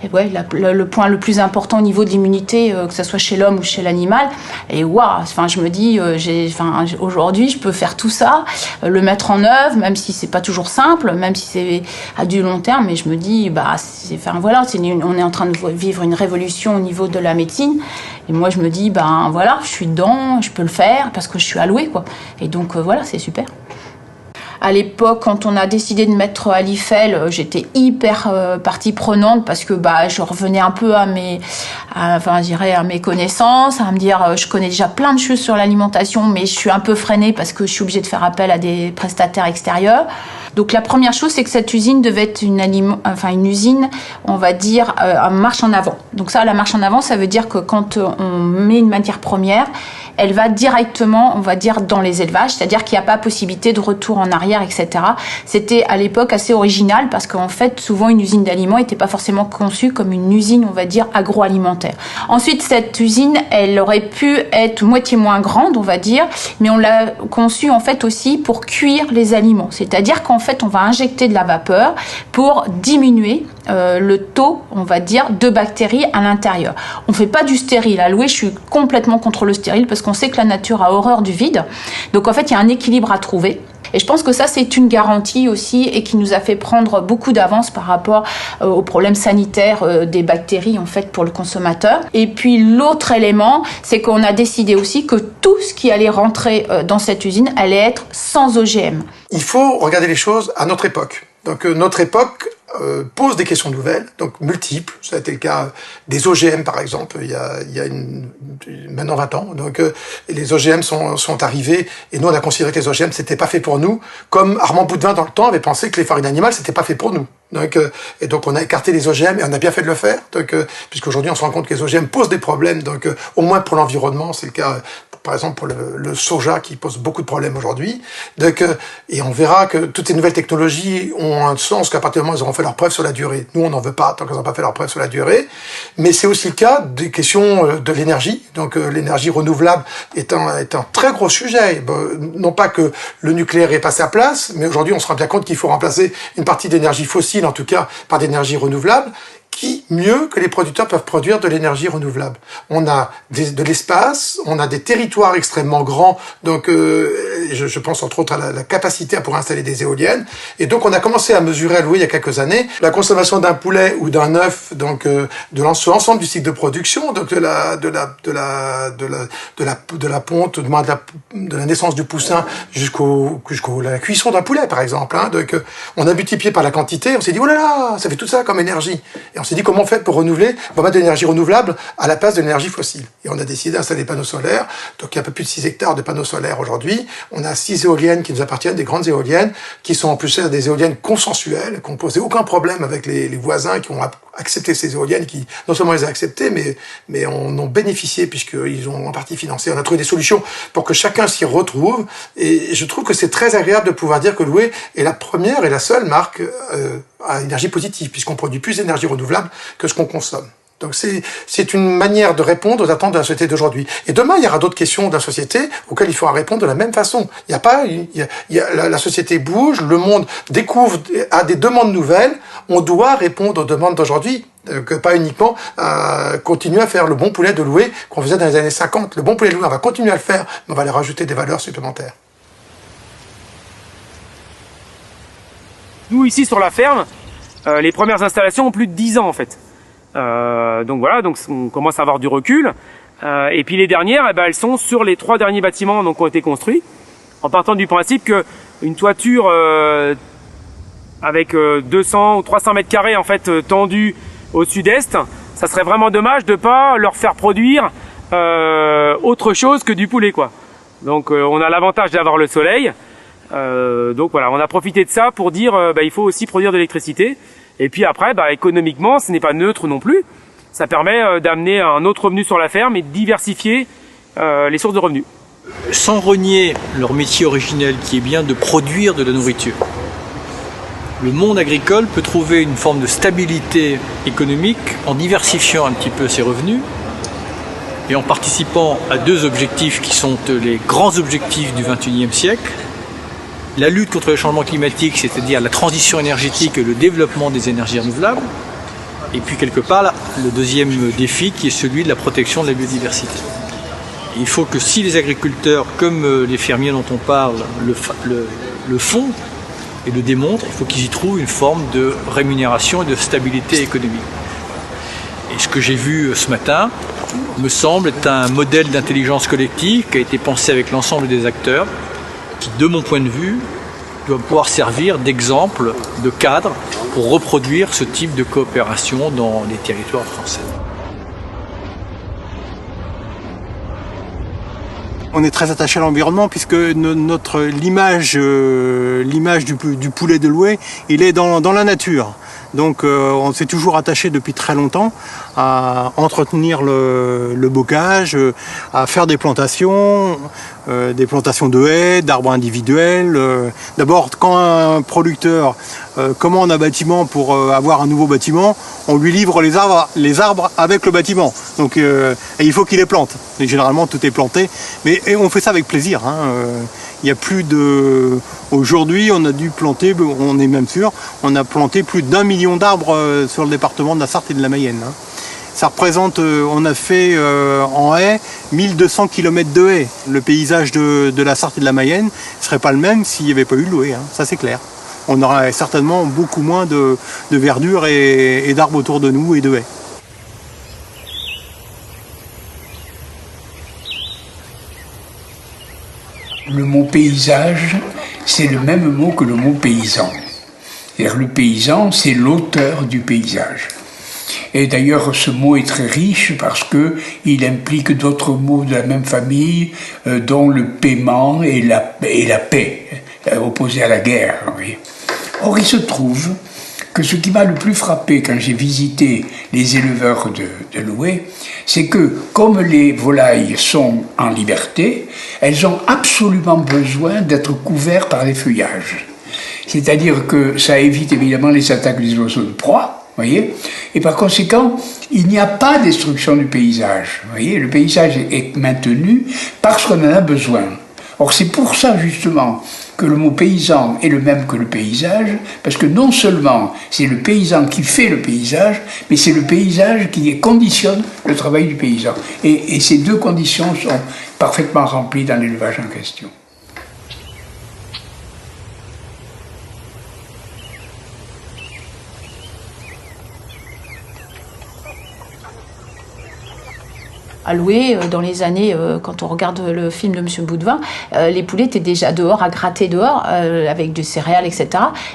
le point le plus important au niveau de l'immunité, que ce soit chez l'homme ou chez l'animal. Et je me dis, aujourd'hui, je peux faire tout ça, le mettre en œuvre, même si c'est pas toujours simple, même si c'est à du long terme. Mais je me dis, on est en train de vivre une révolution au niveau de la médecine. Et moi, je me dis, je suis dedans, je peux le faire parce que je suis allouée, quoi. Et donc, c'est super. À l'époque, quand on a décidé de mettre à l'IFEL, j'étais hyper partie prenante parce que je revenais un peu à mes connaissances, à me dire je connais déjà plein de choses sur l'alimentation, mais je suis un peu freinée parce que je suis obligée de faire appel à des prestataires extérieurs. Donc la première chose, c'est que cette usine devait être une usine, on va dire, à marche en avant. Donc ça, la marche en avant, ça veut dire que quand on met une matière première, elle va directement, on va dire, dans les élevages, c'est-à-dire qu'il n'y a pas possibilité de retour en arrière, etc. C'était à l'époque assez original parce qu'en fait, souvent, une usine d'aliments n'était pas forcément conçue comme une usine, on va dire, agroalimentaire. Ensuite, cette usine, elle aurait pu être moitié moins grande, on va dire, mais on l'a conçue en fait aussi pour cuire les aliments. C'est-à-dire qu'en fait, on va injecter de la vapeur pour diminuer le taux, on va dire, de bactéries à l'intérieur. On fait pas du stérile. À Loué, je suis complètement contre le stérile parce qu'on sait que la nature a horreur du vide. Donc en fait, il y a un équilibre à trouver. Et je pense que ça, c'est une garantie aussi et qui nous a fait prendre beaucoup d'avance par rapport aux problèmes sanitaires des bactéries en fait pour le consommateur. Et puis l'autre élément, c'est qu'on a décidé aussi que tout ce qui allait rentrer dans cette usine allait être sans OGM. Il faut regarder les choses à notre époque. Donc notre époque pose des questions nouvelles, donc multiples. Ça a été le cas des OGM par exemple, il y a maintenant 20 ans. Donc les OGM sont arrivés et nous on a considéré que les OGM c'était pas fait pour nous, comme Armand Boudvin dans le temps avait pensé que les farines animales c'était pas fait pour nous. Donc on a écarté les OGM et on a bien fait de le faire. Puisqu'aujourd'hui on se rend compte que les OGM posent des problèmes, donc au moins pour l'environnement, c'est le cas par exemple pour le soja qui pose beaucoup de problèmes aujourd'hui. Et on verra que toutes ces nouvelles technologies ont un sens qu'à partir du moment où ils auront fait leurs preuves sur la durée. Nous on n'en veut pas tant qu'ils n'ont pas fait leurs preuves sur la durée. Mais c'est aussi le cas des questions de l'énergie. Donc l'énergie renouvelable est un très gros sujet. Non pas que le nucléaire n'est pas sa place, mais aujourd'hui on se rend bien compte qu'il faut remplacer une partie d'énergie fossile, en tout cas par d'énergie renouvelable, qui, mieux que les producteurs, peuvent produire de l'énergie renouvelable. On a de l'espace, on a des territoires extrêmement grands, donc je pense entre autres à la capacité à pouvoir installer des éoliennes. Et donc on a commencé à mesurer à Loué il y a quelques années la consommation d'un poulet ou d'un œuf, donc de l'ensemble du cycle de production, donc de la ponte, de la naissance du poussin jusqu'à la cuisson d'un poulet par exemple. Hein. Donc on a multiplié par la quantité, on s'est dit oh là là, ça fait tout ça comme énergie. Et on s'est dit comment on fait pour renouveler, on va mettre de l'énergie renouvelable à la place de l'énergie fossile. Et on a décidé d'installer des panneaux solaires. Donc il y a un peu plus de 6 hectares de panneaux solaires aujourd'hui. On a 6 éoliennes qui nous appartiennent, des grandes éoliennes, qui sont en plus des éoliennes consensuelles, qui n'ont posé aucun problème avec les voisins qui ont accepté ces éoliennes, qui non seulement les ont acceptées, mais en ont bénéficié puisqu'ils ont en partie financé. On a trouvé des solutions pour que chacun s'y retrouve. Et je trouve que c'est très agréable de pouvoir dire que Loué est la première et la seule marque à énergie positive, puisqu'on produit plus d'énergie renouvelable que ce qu'on consomme. Donc c'est une manière de répondre aux attentes de la société d'aujourd'hui. Et demain, il y aura d'autres questions de la société auxquelles il faudra répondre de la même façon. La société bouge, le monde découvre, a des demandes nouvelles. On doit répondre aux demandes d'aujourd'hui, que pas uniquement continuer à faire le bon poulet de Loué qu'on faisait dans les années 50. Le bon poulet de Loué, on va continuer à le faire, mais on va aller rajouter des valeurs supplémentaires. Nous, ici, sur la ferme, les premières installations ont plus de 10 ans, en fait. Donc voilà, donc on commence à avoir du recul. Et puis les dernières, elles sont sur les 3 derniers bâtiments donc, qui ont été construits, en partant du principe qu'une toiture avec 200 ou 300 mètres carrés en fait, tendue au sud-est, ça serait vraiment dommage de ne pas leur faire produire autre chose que du poulet, quoi. Donc on a l'avantage d'avoir le soleil. Donc voilà, on a profité de ça pour dire il faut aussi produire de l'électricité. Et puis après, économiquement, ce n'est pas neutre non plus. Ça permet d'amener un autre revenu sur la ferme et de diversifier les sources de revenus. Sans renier leur métier originel qui est bien de produire de la nourriture. Le monde agricole peut trouver une forme de stabilité économique en diversifiant un petit peu ses revenus et en participant à 2 objectifs qui sont les grands objectifs du XXIe siècle. La lutte contre le changement climatique, c'est-à-dire la transition énergétique et le développement des énergies renouvelables. Et puis quelque part, le deuxième défi qui est celui de la protection de la biodiversité. Et il faut que si les agriculteurs, comme les fermiers dont on parle, le font et le démontrent, il faut qu'ils y trouvent une forme de rémunération et de stabilité économique. Et ce que j'ai vu ce matin me semble être un modèle d'intelligence collective qui a été pensé avec l'ensemble des acteurs, qui, de mon point de vue, doit pouvoir servir d'exemple, de cadre, pour reproduire ce type de coopération dans les territoires français. On est très attaché à l'environnement puisque l'image du poulet de Loué, il est dans la nature. Donc on s'est toujours attaché depuis très longtemps à entretenir le bocage, à faire des plantations de haies, d'arbres individuels. D'abord, quand un producteur commande un bâtiment pour avoir un nouveau bâtiment, on lui livre les arbres avec le bâtiment. Donc et il faut qu'il les plante. Et généralement, tout est planté. Et on fait ça avec plaisir. Il y a plus de... Aujourd'hui, on a dû planter, on est même sûr, on a planté plus d'1 million d'arbres sur le département de la Sarthe et de la Mayenne. Ça représente, on a fait en haies 1200 km de haies. Le paysage de la Sarthe et de la Mayenne ne serait pas le même s'il n'y avait pas eu de Loué, ça c'est clair. On aurait certainement beaucoup moins de verdure et d'arbres autour de nous et de haies. Le mot paysage, c'est le même mot que le mot paysan. C'est-à-dire le paysan, c'est l'auteur du paysage. Et d'ailleurs, ce mot est très riche parce qu'il implique d'autres mots de la même famille, dont le paiement et la paix, opposés à la guerre. Oui. Or, il se trouve que ce qui m'a le plus frappé quand j'ai visité les éleveurs de Loué, c'est que comme les volailles sont en liberté, elles ont absolument besoin d'être couvertes par les feuillages. C'est-à-dire que ça évite évidemment les attaques des oiseaux de proie, voyez, et par conséquent, il n'y a pas de destruction du paysage. Voyez, le paysage est maintenu parce qu'on en a besoin. Or, c'est pour ça justement que le mot paysan est le même que le paysage, parce que non seulement c'est le paysan qui fait le paysage, mais c'est le paysage qui conditionne le travail du paysan. Et ces deux conditions sont parfaitement remplies dans l'élevage en question. À Loué, dans les années, quand on regarde le film de Monsieur Boudvin, les poulets étaient déjà dehors, à gratter dehors, avec du céréales, etc.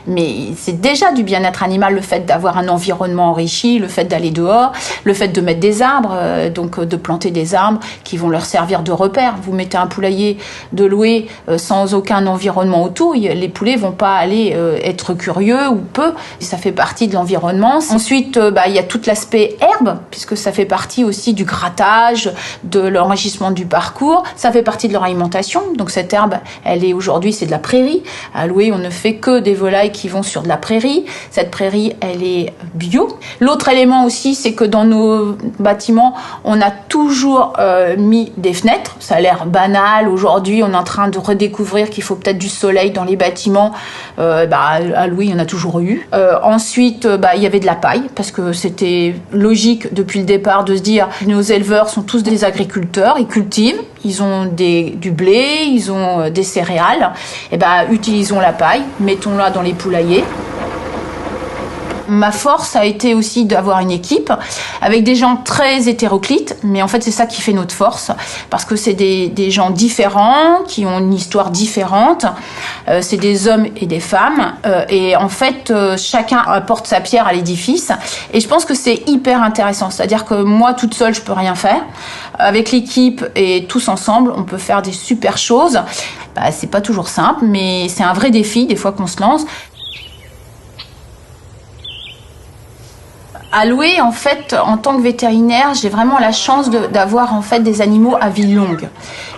Mais c'est déjà du bien-être animal, le fait d'avoir un environnement enrichi, le fait d'aller dehors, le fait de mettre des arbres, donc de planter des arbres qui vont leur servir de repère. Vous mettez un poulailler de Loué sans aucun environnement autour, les poulets vont pas aller être curieux ou peu. Ça fait partie de l'environnement. Ensuite, il y a tout l'aspect herbe, puisque ça fait partie aussi du grattage, de l'enrichissement du parcours, ça fait partie de leur alimentation. Donc cette herbe, elle est aujourd'hui, c'est de la prairie. À Loué, on ne fait que des volailles qui vont sur de la prairie. Cette prairie, elle est bio. L'autre élément aussi, c'est que dans nos bâtiments, on a toujours mis des fenêtres. Ça a l'air banal. Aujourd'hui, on est en train de redécouvrir qu'il faut peut-être du soleil dans les bâtiments. À Loué, il y en a toujours eu. Ensuite, il y avait de la paille, parce que c'était logique depuis le départ de se dire nos éleveurs sont tous des agriculteurs, ils cultivent, ils ont du blé, ils ont des céréales. Utilisons la paille, mettons-la dans les poulaillers. Ma force a été aussi d'avoir une équipe avec des gens très hétéroclites, mais en fait c'est ça qui fait notre force, parce que c'est des gens différents, qui ont une histoire différente, c'est des hommes et des femmes, et en fait chacun apporte sa pierre à l'édifice, et je pense que c'est hyper intéressant, c'est-à-dire que moi toute seule je peux rien faire, avec l'équipe et tous ensemble on peut faire des super choses. C'est pas toujours simple, mais c'est un vrai défi des fois qu'on se lance. À Loué, en fait, en tant que vétérinaire, j'ai vraiment la chance d'avoir en fait des animaux à vie longue.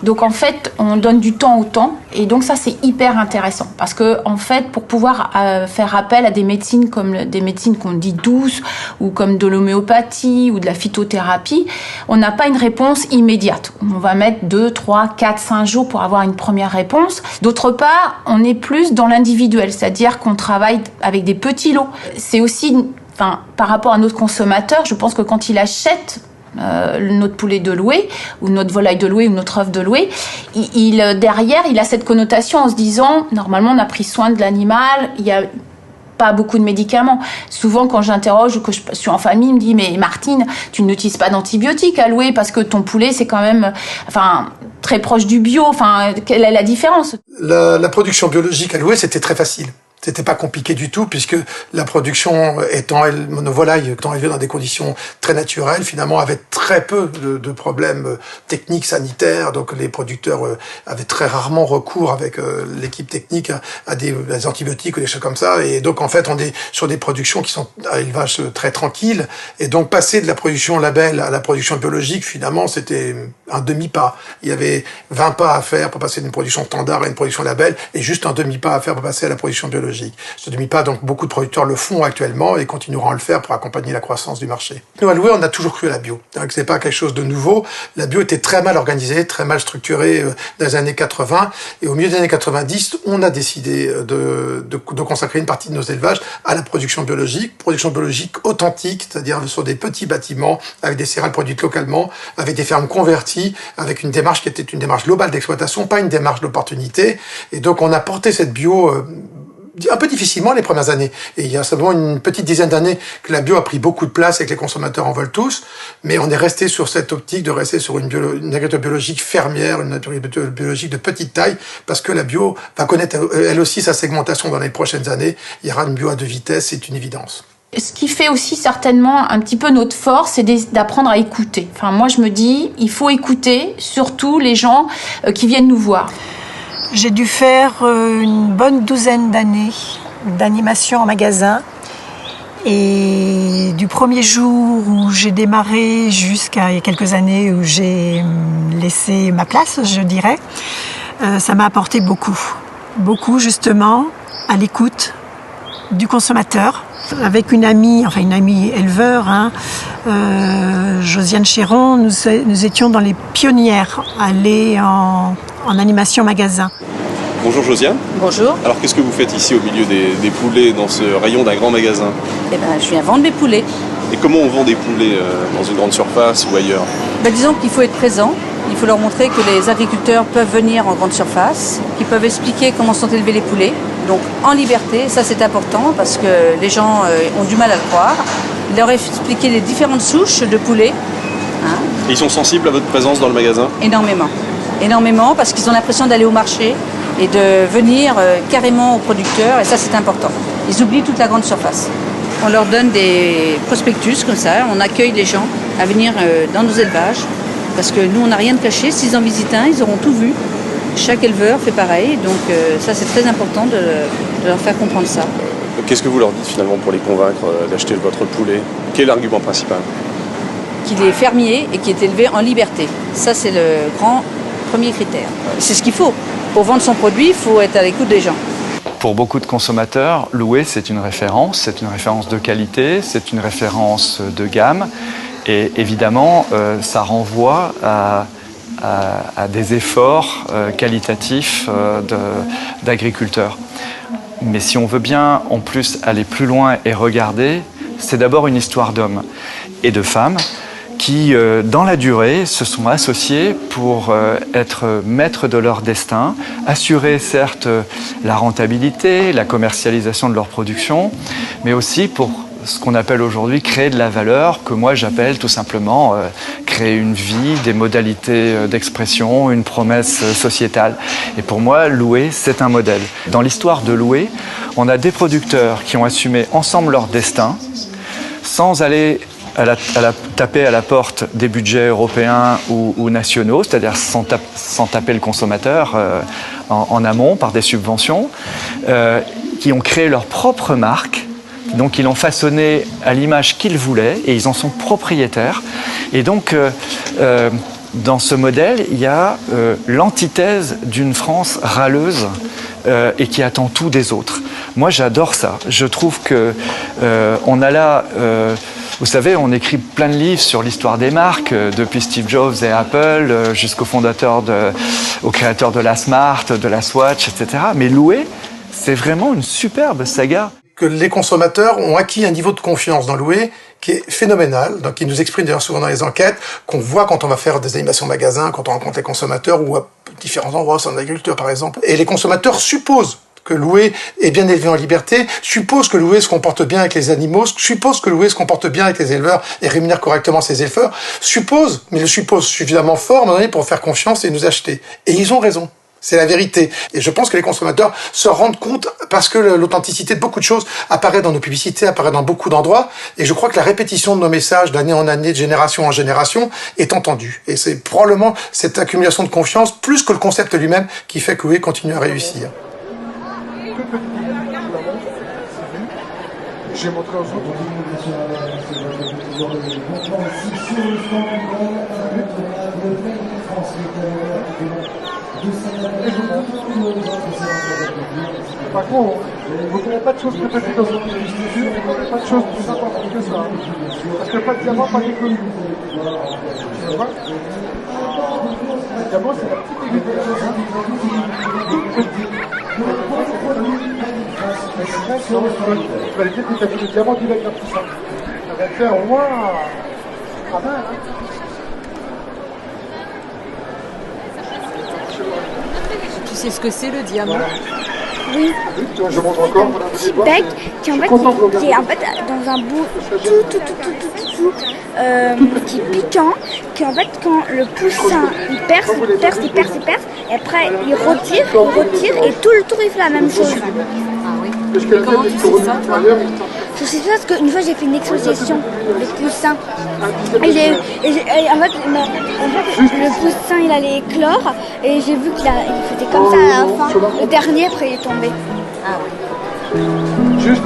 Donc en fait, on donne du temps au temps, et donc ça c'est hyper intéressant parce que en fait, pour pouvoir faire appel à des médecines comme des médecines qu'on dit douces ou comme de l'homéopathie ou de la phytothérapie, on n'a pas une réponse immédiate. On va mettre 2, 3, 4, 5 jours pour avoir une première réponse. D'autre part, on est plus dans l'individuel, c'est-à-dire qu'on travaille avec des petits lots. C'est aussi par rapport à notre consommateur, je pense que quand il achète notre poulet de Loué, ou notre volaille de Loué, ou notre œuf de Loué, derrière, il a cette connotation en se disant, normalement, on a pris soin de l'animal, il y a pas beaucoup de médicaments. Souvent, quand j'interroge ou que je suis en famille, il me dit, mais Martine, tu n'utilises pas d'antibiotiques à Loué parce que ton poulet, c'est quand même, très proche du bio. Quelle est la différence? La production biologique à Loué, c'était très facile. C'était pas compliqué du tout, puisque la production nos volailles étant élevées dans des conditions très naturelles, finalement, avait très peu de problèmes techniques, sanitaires. Donc, les producteurs avaient très rarement recours avec l'équipe technique à des antibiotiques ou des choses comme ça. Et donc, en fait, on est sur des productions qui sont à élevage très tranquille. Et donc, passer de la production label à la production biologique, finalement, c'était un demi-pas. Il y avait 20 pas à faire pour passer d'une production standard à une production label, et juste un demi-pas à faire pour passer à la production biologique. Ce demi-pas, donc, beaucoup de producteurs le font actuellement et continueront à le faire pour accompagner la croissance du marché. Nous, à Loué, on a toujours cru à la bio. Donc, c'est pas quelque chose de nouveau. La bio était très mal organisée, très mal structurée dans les années 80. Et au milieu des années 90, on a décidé de consacrer une partie de nos élevages à la production biologique authentique, c'est-à-dire sur des petits bâtiments, avec des céréales produites localement, avec des fermes converties, avec une démarche qui était une démarche globale d'exploitation, pas une démarche d'opportunité. Et donc, on a porté cette bio un peu difficilement les premières années. Et il y a simplement une petite dizaine d'années que la bio a pris beaucoup de place et que les consommateurs en veulent tous. Mais on est resté sur cette optique de rester sur une agriculture biologique fermière, une agriculture biologique de petite taille, parce que la bio va connaître elle aussi sa segmentation dans les prochaines années. Il y aura une bio à 2 vitesses, c'est une évidence. Ce qui fait aussi certainement un petit peu notre force, c'est d'apprendre à écouter. Moi, je me dis, il faut écouter surtout les gens qui viennent nous voir. J'ai dû faire une bonne douzaine d'années d'animation en magasin. Et du premier jour où j'ai démarré jusqu'à il y a quelques années où j'ai laissé ma place, je dirais, ça m'a apporté beaucoup. Beaucoup justement à l'écoute du consommateur. Avec une amie éleveur, Josiane Chéron, nous étions dans les pionnières à aller en animation magasin. Bonjour Josiane. Bonjour. Alors qu'est-ce que vous faites ici au milieu des poulets dans ce rayon d'un grand magasin? Eh ben, je viens vendre mes poulets. Et comment on vend des poulets dans une grande surface ou ailleurs? Disons qu'il faut être présent. Il faut leur montrer que les agriculteurs peuvent venir en grande surface, qu'ils peuvent expliquer comment sont élevés les poulets. Donc en liberté, ça c'est important parce que les gens ont du mal à le croire. Leur expliquer les différentes souches de poulets. Et ils sont sensibles à votre présence dans le magasin? Énormément. Énormément parce qu'ils ont l'impression d'aller au marché et de venir carrément aux producteurs et ça c'est important. Ils oublient toute la grande surface. On leur donne des prospectus comme ça, on accueille les gens à venir dans nos élevages parce que nous on n'a rien de caché, s'ils en visitent un, ils auront tout vu. Chaque éleveur fait pareil, donc ça c'est très important de leur faire comprendre ça. Qu'est-ce que vous leur dites finalement pour les convaincre d'acheter votre poulet? Quel est l'argument principal? Qu'il est fermier et qu'il est élevé en liberté. Ça c'est le grand premier critère. C'est ce qu'il faut. Pour vendre son produit, il faut être à l'écoute des gens. Pour beaucoup de consommateurs, Loué, c'est une référence de qualité, c'est une référence de gamme. Et évidemment, ça renvoie à des efforts qualitatifs d'agriculteurs. Mais si on veut bien, en plus, aller plus loin et regarder, c'est d'abord une histoire d'hommes et de femmes qui, dans la durée, se sont associés pour être maîtres de leur destin, assurer certes la rentabilité, la commercialisation de leur production, mais aussi pour ce qu'on appelle aujourd'hui créer de la valeur, que moi j'appelle tout simplement créer une vie, des modalités d'expression, une promesse sociétale. Et pour moi, Loué, c'est un modèle. Dans l'histoire de Loué, on a des producteurs qui ont assumé ensemble leur destin, sans aller taper à la porte des budgets européens ou nationaux, c'est-à-dire sans taper le consommateur en amont par des subventions, qui ont créé leur propre marque. Donc ils l'ont façonné à l'image qu'ils voulaient et ils en sont propriétaires. Et donc dans ce modèle, il y a l'antithèse d'une France râleuse et qui attend tout des autres. Moi j'adore ça. Je trouve que on a là... vous savez, on écrit plein de livres sur l'histoire des marques, depuis Steve Jobs et Apple jusqu'au au créateur de la Smart, de la Swatch, etc. Mais Loué, c'est vraiment une superbe saga. Que les consommateurs ont acquis un niveau de confiance dans Loué qui est phénoménal, donc qui nous exprime d'ailleurs souvent dans les enquêtes, qu'on voit quand on va faire des animations magasins, quand on rencontre les consommateurs ou à différents endroits, en agriculture par exemple. Et les consommateurs supposent que Loué est bien élevé en liberté, suppose que Loué se comporte bien avec les animaux, suppose que Loué se comporte bien avec les éleveurs et rémunère correctement ses éleveurs, suppose, mais le suppose suffisamment fort à un moment donné pour faire confiance et nous acheter. Et ils ont raison. C'est la vérité. Et je pense que les consommateurs se rendent compte parce que l'authenticité de beaucoup de choses apparaît dans nos publicités, apparaît dans beaucoup d'endroits. Et je crois que la répétition de nos messages d'année en année, de génération en génération, est entendue. Et c'est probablement cette accumulation de confiance, plus que le concept lui-même, qui fait que Loué continue à réussir. J'ai montré aux autres. Par contre, vous n'avez pas de choses plus petites dans votre structure, vous n'avez pas de choses plus importantes que ça. Parce que pas de diamant, pas d'économie. Tu vois? Le diamant, c'est la petite tu vas aller dire que tu as fait le diamant du mec comme tout ça. Ça va te faire au moins pas mal, hein. Tu sais ce que c'est le diamant? Oui. Je montre encore. Petit bec qui est en fait dans un bout qui est piquant, qui en fait quand le poussin il perce, et après il retire et tout le tour il fait la même chose. Ah oui. Et comment tu sais ça toi? Je sais ça parce qu'une fois j'ai fait une exposition de poussins. En fait, le poussin il allait éclore et j'ai vu qu'il faisait comme ça à la fin. Le dernier après il est tombé. Ah oui. Juste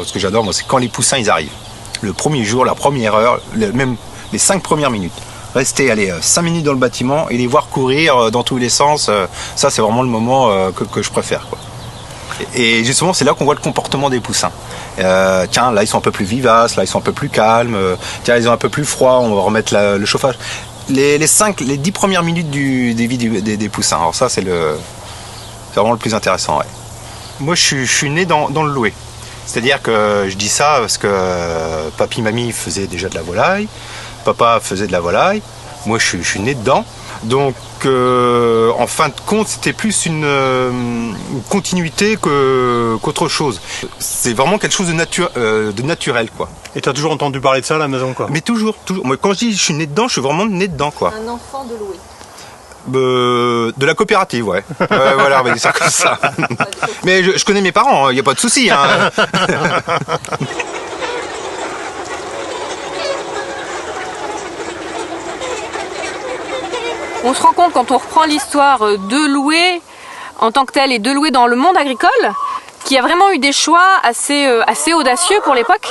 Ce que j'adore, moi, c'est quand les poussins ils arrivent. Le premier jour, la première heure, même les 5 premières minutes. Rester, 5 minutes dans le bâtiment et les voir courir dans tous les sens, ça c'est vraiment le moment que je préfère, quoi. Et justement, c'est là qu'on voit le comportement des poussins. Tiens, là ils sont un peu plus vivaces, là ils sont un peu plus calmes, tiens, ils ont un peu plus froid, on va remettre le chauffage. Les 10 premières minutes des vies des poussins, alors ça c'est vraiment le plus intéressant. Ouais. Moi je suis né dans le Louet. C'est-à-dire que je dis ça parce que papy, mamie faisaient déjà de la volaille, papa faisait de la volaille, moi je suis né dedans. Donc en fin de compte, c'était plus une continuité qu'autre chose. C'est vraiment quelque chose de naturel, quoi. Et t'as toujours entendu parler de ça à la maison, quoi? Mais toujours. Moi, quand je dis je suis né dedans, je suis vraiment né dedans, quoi. Un enfant de Loué. De la coopérative, ouais. Voilà, on va dire ça comme ça. Mais je connais mes parents, il n'y a pas de souci. Hein. On se rend compte quand on reprend l'histoire de Loué en tant que telle et de Loué dans le monde agricole, qu'il y a vraiment eu des choix assez audacieux pour l'époque.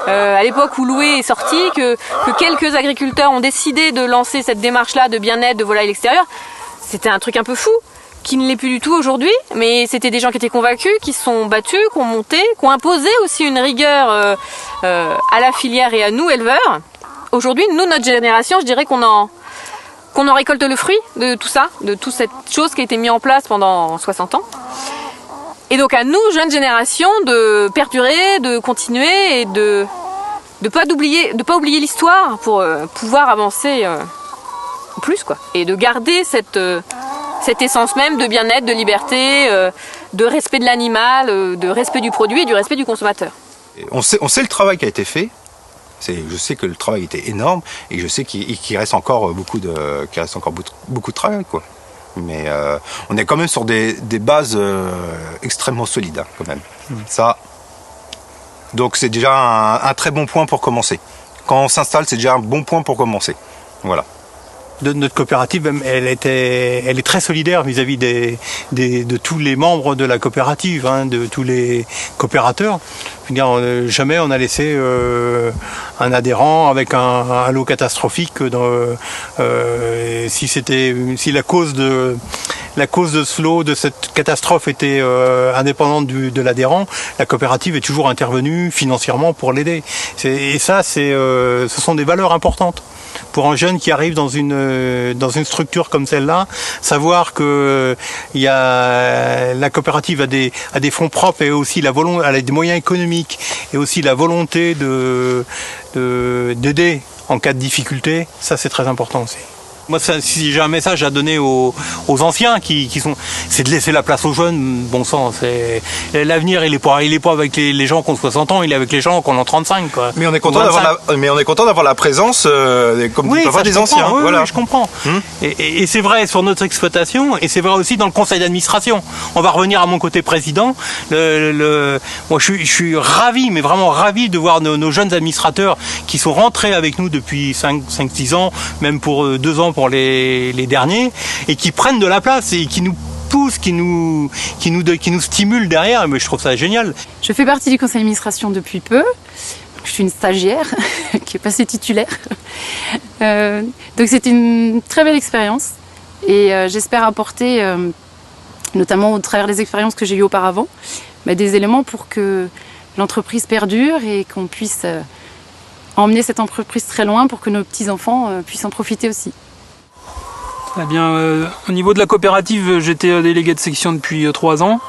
À l'époque où Loué est sorti, que quelques agriculteurs ont décidé de lancer cette démarche-là de bien-être, de volaille à l'extérieur, c'était un truc un peu fou, qui ne l'est plus du tout aujourd'hui, mais c'était des gens qui étaient convaincus, qui se sont battus, qui ont monté, qui ont imposé aussi une rigueur à la filière et à nous, éleveurs. Aujourd'hui, nous, notre génération, je dirais qu'on en récolte le fruit de tout ça, de toute cette chose qui a été mise en place pendant 60 ans. Et donc à nous, jeunes générations, de perdurer, de continuer et de pas oublier l'histoire pour pouvoir avancer plus, quoi. Et de garder cette essence même de bien-être, de liberté, de respect de l'animal, de respect du produit et du respect du consommateur. On sait le travail qui a été fait. Je sais que le travail était énorme et je sais qu'il reste encore beaucoup de travail, quoi. Mais on est quand même sur des bases extrêmement solides, hein, quand même. Ça, donc c'est déjà un très bon point pour commencer. Quand on s'installe, c'est déjà un bon point pour commencer. Voilà. Notre coopérative, elle est très solidaire vis-à-vis de tous les membres de la coopérative, hein, de tous les coopérateurs. Je veux dire, jamais on a laissé un adhérent avec un lot catastrophique. Si la cause de ce lot, de cette catastrophe était indépendante de l'adhérent, la coopérative est toujours intervenue financièrement pour l'aider. Et ça, ce sont des valeurs importantes. Pour un jeune qui arrive dans une structure comme celle-là, savoir que la coopérative a des fonds propres et aussi elle a des moyens économiques et aussi la volonté d'aider en cas de difficulté, ça c'est très important aussi. Moi, si j'ai un message à donner aux anciens c'est de laisser la place aux jeunes. Bon sang, l'avenir, il est pas avec les gens qui ont 60 ans, il est avec les gens qui en ont 35, quoi. Mais on est content d'avoir la présence, comme dit papa, des anciens. Oui, voilà. Oui, je comprends. Et c'est vrai sur notre exploitation, et c'est vrai aussi dans le conseil d'administration. On va revenir à mon côté président. Moi, je suis ravi, mais vraiment ravi de voir nos jeunes administrateurs qui sont rentrés avec nous depuis 5-6 ans, même pour 2 ans pour les derniers, et qui prennent de la place et qui nous poussent, qui nous stimulent derrière. Mais je trouve ça génial. Je fais partie du conseil d'administration depuis peu. Je suis une stagiaire qui est passée titulaire. Donc c'était une très belle expérience et j'espère apporter, notamment au travers des expériences que j'ai eues auparavant, des éléments pour que l'entreprise perdure et qu'on puisse emmener cette entreprise très loin pour que nos petits-enfants puissent en profiter aussi. Eh bien, au niveau de la coopérative, j'étais délégué de section depuis 3 ans.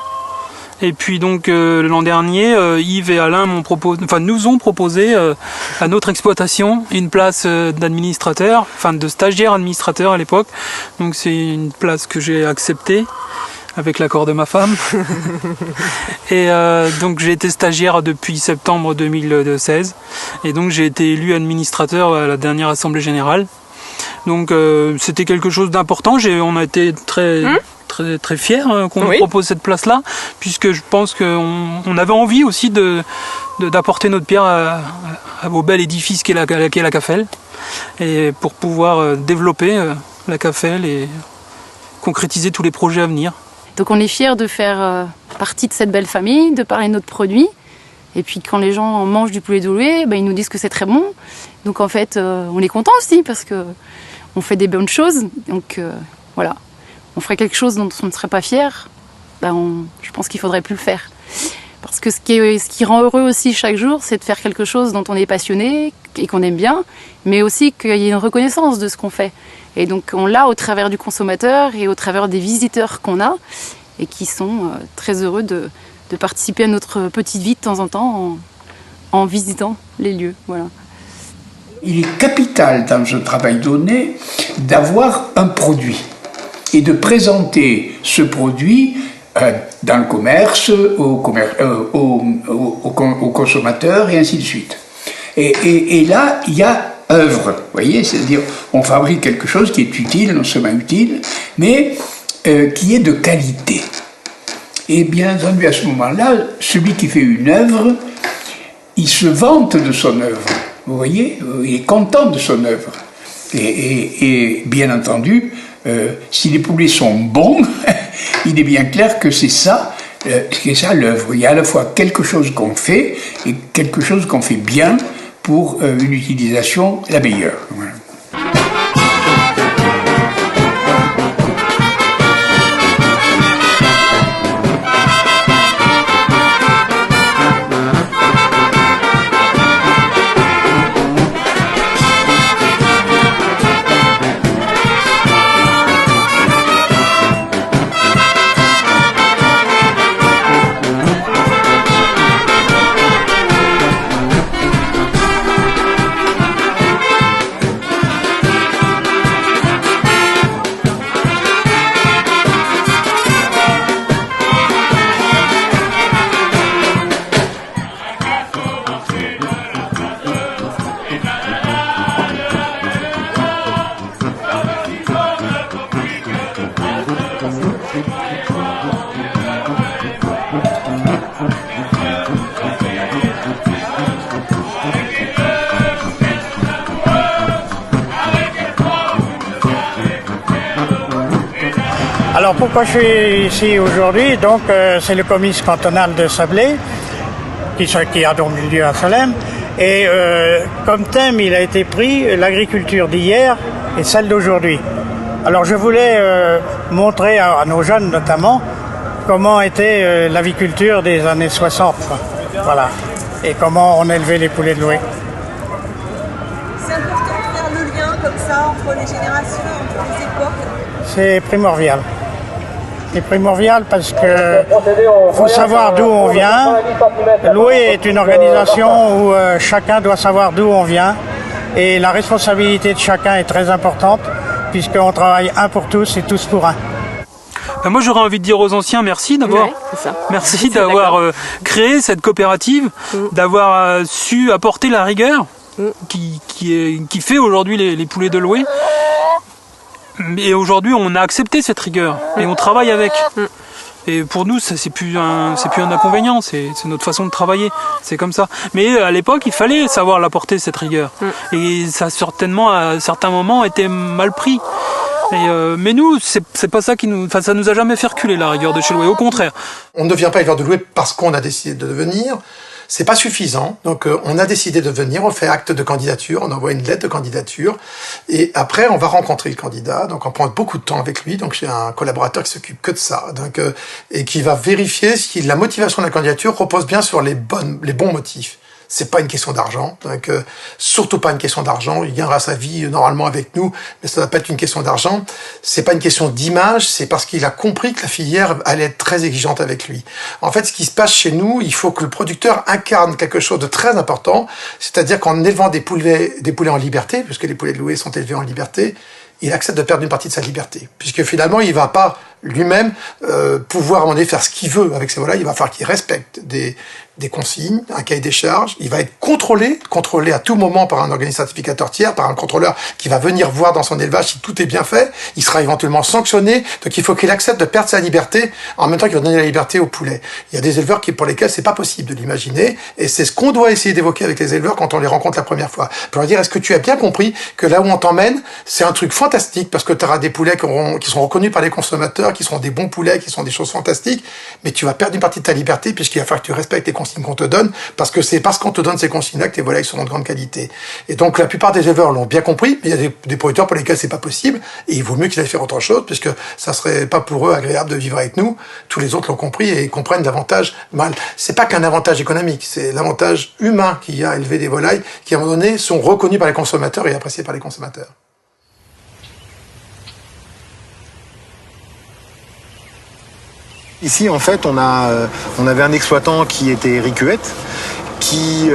Et puis donc l'an dernier, Yves et Alain nous ont proposé à notre exploitation une place d'administrateur, de stagiaire administrateur à l'époque. Donc c'est une place que j'ai acceptée avec l'accord de ma femme. Et donc j'ai été stagiaire depuis septembre 2016. Et donc j'ai été élu administrateur à la very assemblée générale. Donc c'était quelque chose d'important. On a été très fiers qu'on nous propose cette place-là, puisque je pense qu'on avait envie aussi d'apporter notre pierre au bel édifice qu'est la CAFEL, et pour pouvoir développer la CAFEL et concrétiser tous les projets à venir. Donc on est fiers de faire partie de cette belle famille, de parler de notre produit Et puis quand les gens mangent du poulet de Loué, ils nous disent que c'est très bon. Donc en fait, on est content aussi parce que on fait des bonnes choses. Donc voilà, on ferait quelque chose dont on ne serait pas fier. Je pense qu'il faudrait plus le faire. Parce que ce qui rend heureux aussi chaque jour, c'est de faire quelque chose dont on est passionné et qu'on aime bien, mais aussi qu'il y ait une reconnaissance de ce qu'on fait. Et donc on l'a au travers du consommateur et au travers des visiteurs qu'on a et qui sont très heureux de participer à notre petite vie de temps en temps en visitant les lieux. Voilà. Il est capital dans un travail donné d'avoir un produit et de présenter ce produit dans le commerce, aux consommateurs et ainsi de suite. Et là, il y a œuvre, vous voyez, c'est-à-dire on fabrique quelque chose qui est utile, non seulement utile, mais qui est de qualité. Et bien entendu, à ce moment-là, celui qui fait une œuvre, il se vante de son œuvre, vous voyez, il est content de son œuvre. Et bien entendu, si les poulets sont bons, il est bien clair que c'est ça l'œuvre. Il y a à la fois quelque chose qu'on fait et quelque chose qu'on fait bien pour une utilisation la meilleure. Voilà. Alors pourquoi je suis ici aujourd'hui? Donc c'est le comice cantonal de Sablé qui a donc lieu à Solesmes. Et comme thème, il a été pris l'agriculture d'hier et celle d'aujourd'hui. Alors je voulais montrer à nos jeunes notamment comment était l'aviculture des années 60. Voilà. Et comment on élevait les poulets de Loué. C'est important de faire le lien comme ça entre les générations, entre les époques. C'est primordial. C'est primordial parce que faut savoir d'où on vient. Loué est une organisation où chacun doit savoir d'où on vient et la responsabilité de chacun est très importante puisqu'on travaille un pour tous et tous pour un. Moi j'aurais envie de dire aux anciens merci d'abord. Ouais, c'est ça. Merci d'avoir créé cette coopérative, d'avoir su apporter la rigueur qui fait aujourd'hui les poulets de Loué. Et aujourd'hui, on a accepté cette rigueur et on travaille avec. Et pour nous, c'est plus un inconvénient, c'est notre façon de travailler, c'est comme ça. Mais à l'époque, il fallait savoir l'apporter, cette rigueur. Et ça a certainement, à certains moments, été mal pris. Mais nous, c'est pas ça ça nous a jamais fait reculer, la rigueur de chez Loué, au contraire. On ne devient pas éleveur de Loué parce qu'on a décidé de devenir. C'est pas suffisant, donc on a décidé de venir, on fait acte de candidature, on envoie une lettre de candidature, et après on va rencontrer le candidat, donc on prend beaucoup de temps avec lui, donc j'ai un collaborateur qui s'occupe que de ça, donc, et qui va vérifier si la motivation de la candidature repose bien sur les bons motifs. C'est pas une question d'argent, donc surtout pas une question d'argent. Il gagnera sa vie normalement avec nous, mais ça ne doit pas être une question d'argent. C'est pas une question d'image, c'est parce qu'il a compris que la filière allait être très exigeante avec lui. En fait, ce qui se passe chez nous, il faut que le producteur incarne quelque chose de très important, c'est-à-dire qu'en élevant des poulets en liberté, puisque les poulets de Loué sont élevés en liberté, il accepte de perdre une partie de sa liberté, puisque finalement il va pas lui-même pouvoir faire ce qu'il veut avec ces volailles. Il va falloir qu'il respecte des consignes, un cahier des charges. Il va être contrôlé à tout moment par un organisme certificateur tiers, par un contrôleur qui va venir voir dans son élevage si tout est bien fait. Il sera éventuellement sanctionné, donc il faut qu'il accepte de perdre sa liberté en même temps qu'il va donner la liberté aux poulets. Il y a des éleveurs pour lesquels c'est pas possible de l'imaginer, et c'est ce qu'on doit essayer d'évoquer avec les éleveurs quand on les rencontre la première fois. Pour leur dire, est-ce que tu as bien compris que là où on t'emmène, c'est un truc fantastique parce que tu auras des poulets qui seront reconnus par les consommateurs, éleveurs qui seront des bons poulets, qui sont des choses fantastiques, mais tu vas perdre une partie de ta liberté puisqu'il va falloir que tu respectes les consignes qu'on te donne, parce que c'est parce qu'on te donne ces consignes-là que tes volailles seront de grande qualité. Et donc la plupart des éleveurs l'ont bien compris, mais il y a des producteurs pour lesquels c'est pas possible, et il vaut mieux qu'ils aillent faire autre chose, puisque ça serait pas pour eux agréable de vivre avec nous. Tous les autres l'ont compris et comprennent davantage mal. C'est pas qu'un avantage économique, c'est l'avantage humain qu'il y a à élever des volailles qui, à un moment donné, sont reconnus par les consommateurs et appréciés par les consommateurs. Ici, en fait, on avait un exploitant qui était Eric Huette, qui,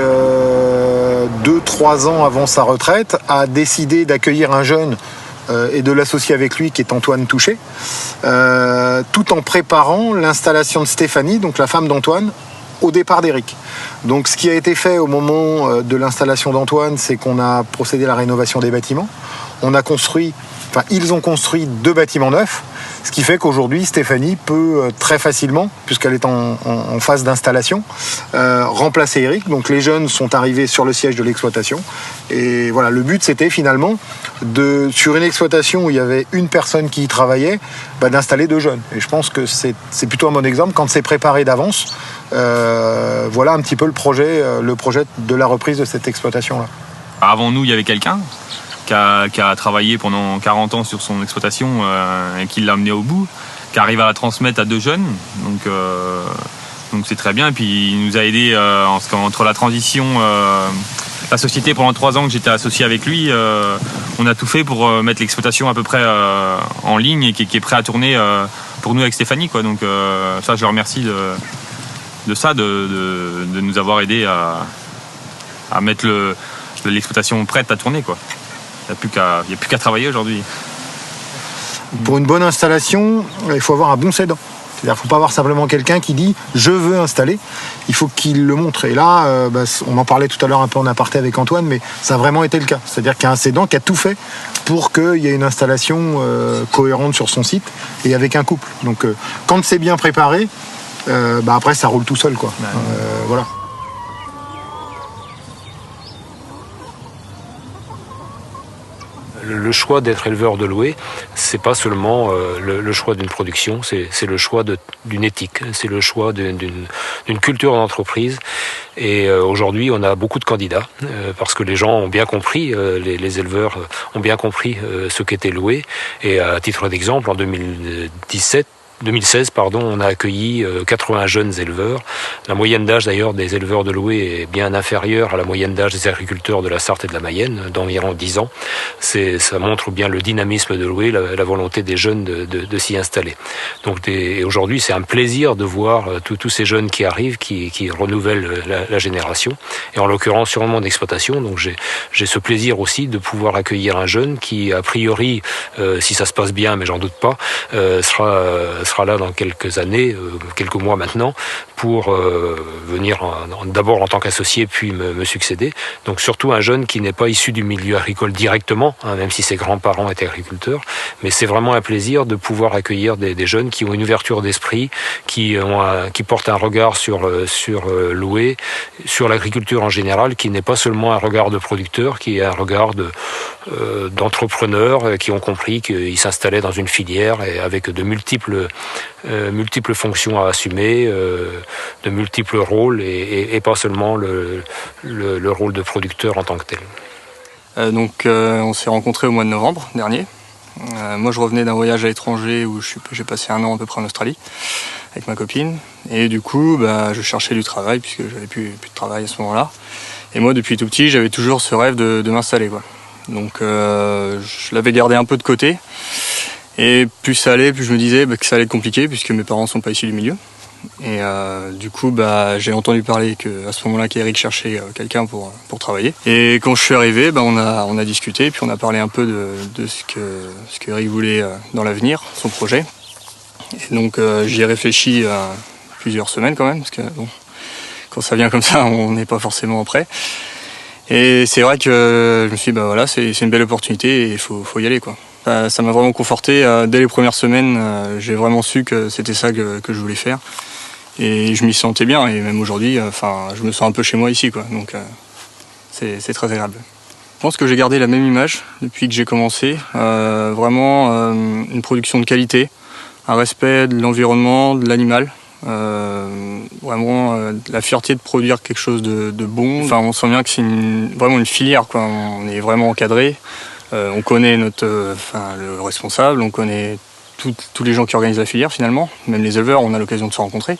2-3 ans avant sa retraite, a décidé d'accueillir un jeune et de l'associer avec lui, qui est Antoine Touché, tout en préparant l'installation de Stéphanie, donc la femme d'Antoine, au départ d'Eric. Donc ce qui a été fait au moment de l'installation d'Antoine, c'est qu'on a procédé à la rénovation des bâtiments. Ils ont construit 2 bâtiments neufs, ce qui fait qu'aujourd'hui Stéphanie peut très facilement, puisqu'elle est en phase d'installation, remplacer Eric. Donc les jeunes sont arrivés sur le siège de l'exploitation. Et voilà, le but c'était finalement, sur une exploitation où il y avait une personne qui y travaillait, d'installer 2 jeunes. Et je pense que c'est plutôt un bon exemple quand c'est préparé d'avance. Voilà un petit peu le projet de la reprise de cette exploitation-là. Avant nous, il y avait quelqu'un qui a travaillé pendant 40 ans sur son exploitation et qui l'a mené au bout, qui arrive à la transmettre à 2 jeunes. Donc c'est très bien. Et puis il nous a aidé entre la transition, la société pendant 3 ans que j'étais associé avec lui, on a tout fait pour mettre l'exploitation à peu près en ligne et qui est prêt à tourner pour nous avec Stéphanie, quoi. Donc ça, je le remercie de nous avoir aidé à mettre l'exploitation prête à tourner, quoi. Il n'y a plus qu'à travailler aujourd'hui. Pour une bonne installation, il faut avoir un bon cédant. C'est-à-dire qu'il ne faut pas avoir simplement quelqu'un qui dit « je veux installer », il faut qu'il le montre. Et là, on en parlait tout à l'heure un peu en aparté avec Antoine, mais ça a vraiment été le cas. C'est-à-dire qu'il y a un cédant qui a tout fait pour qu'il y ait une installation cohérente sur son site et avec un couple. Donc quand c'est bien préparé, après ça roule tout seul, quoi. Voilà. Le choix d'être éleveur de louer, c'est pas seulement le choix d'une production, c'est le choix d'une éthique, c'est le choix d'une culture d'entreprise. Et aujourd'hui, on a beaucoup de candidats parce que les gens ont bien compris, les éleveurs ont bien compris ce qu'était louer. Et à titre d'exemple, en 2016, on a accueilli 80 jeunes éleveurs. La moyenne d'âge d'ailleurs des éleveurs de louer est bien inférieure à la moyenne d'âge des agriculteurs de la Sarthe et de la Mayenne, d'environ 10 ans. Ça montre bien le dynamisme de louer, la volonté des jeunes de s'y installer. Donc aujourd'hui, c'est un plaisir de voir tous ces jeunes qui arrivent, qui renouvellent la génération. Et en l'occurrence, sur mon exploitation, donc j'ai ce plaisir aussi de pouvoir accueillir un jeune qui, a priori, si ça se passe bien, mais j'en doute pas, sera là dans quelques années, quelques mois maintenant, pour venir d'abord en tant qu'associé, puis me succéder. Donc surtout un jeune qui n'est pas issu du milieu agricole directement, même si ses grands-parents étaient agriculteurs, mais c'est vraiment un plaisir de pouvoir accueillir des jeunes qui ont une ouverture d'esprit, qui portent un regard sur louer, sur l'agriculture en général, qui n'est pas seulement un regard de producteur, qui est un regard d'entrepreneurs qui ont compris qu'ils s'installaient dans une filière et avec de multiples fonctions à assumer, de multiples rôles et pas seulement le rôle de producteur en tant que tel. On s'est rencontrés au mois de novembre dernier. Moi je revenais d'un voyage à l'étranger où j'ai passé 1 an à peu près en Australie avec ma copine et du coup je cherchais du travail puisque j'avais plus de travail à ce moment-là. Et moi depuis tout petit j'avais toujours ce rêve de m'installer, quoi. Donc je l'avais gardé un peu de côté. Et plus ça allait, plus je me disais que ça allait être compliqué puisque mes parents sont pas issus du milieu. Et du coup, j'ai entendu parler qu'à ce moment-là, qu'Eric cherchait quelqu'un pour travailler. Et quand je suis arrivé, on a discuté, puis on a parlé un peu de ce que Eric voulait dans l'avenir, son projet. Et donc j'y ai réfléchi plusieurs semaines quand même, parce que quand ça vient comme ça, on n'est pas forcément prêt. Et c'est vrai que je me suis dit, c'est une belle opportunité et il faut y aller, quoi. Ça m'a vraiment conforté. Dès les premières semaines, j'ai vraiment su que c'était ça que je voulais faire. Et je m'y sentais bien. Et même aujourd'hui, je me sens un peu chez moi ici, quoi. Donc c'est très agréable. Je pense que j'ai gardé la même image depuis que j'ai commencé. Vraiment une production de qualité, un respect de l'environnement, de l'animal. Vraiment la fierté de produire quelque chose de bon. Enfin, on sent bien que c'est vraiment une filière, quoi. On est vraiment encadré. On connaît le responsable, on connaît tous les gens qui organisent la filière finalement. Même les éleveurs, on a l'occasion de se rencontrer,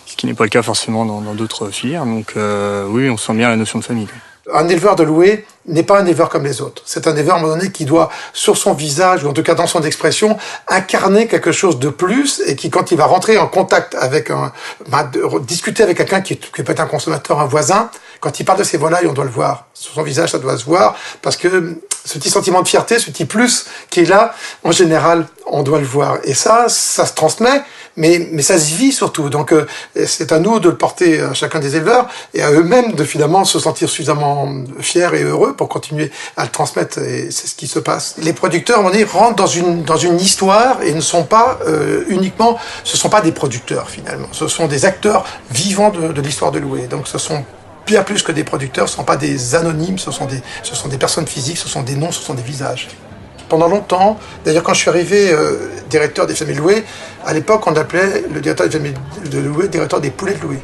ce qui n'est pas le cas forcément dans d'autres filières. Donc oui, on sent bien la notion de famille. Un éleveur de louée n'est pas un éleveur comme les autres. C'est un éleveur à un moment donné qui doit, sur son visage, ou en tout cas dans son expression, incarner quelque chose de plus et qui, quand il va rentrer en contact avec discuter avec quelqu'un qui peut être un consommateur, un voisin, quand il parle de ses volailles, on doit le voir. Sur son visage, ça doit se voir, parce que ce petit sentiment de fierté, ce petit plus qui est là, en général, on doit le voir. Et ça se transmet, mais ça se vit surtout. Donc, c'est à nous de le porter à chacun des éleveurs et à eux-mêmes de finalement se sentir suffisamment fiers et heureux pour continuer à le transmettre. Et c'est ce qui se passe. Les producteurs, à un moment donné, rentrent dans une histoire et ne sont pas uniquement, ce sont pas des producteurs finalement. Ce sont des acteurs vivants de l'histoire de louée. Donc, ce sont bien plus que des producteurs, ce ne sont pas des anonymes, ce sont des personnes physiques, ce sont des noms, ce sont des visages. Pendant longtemps, d'ailleurs quand je suis arrivé directeur des familles louées, à l'époque on appelait le directeur des familles de louées directeur des poulets de louées.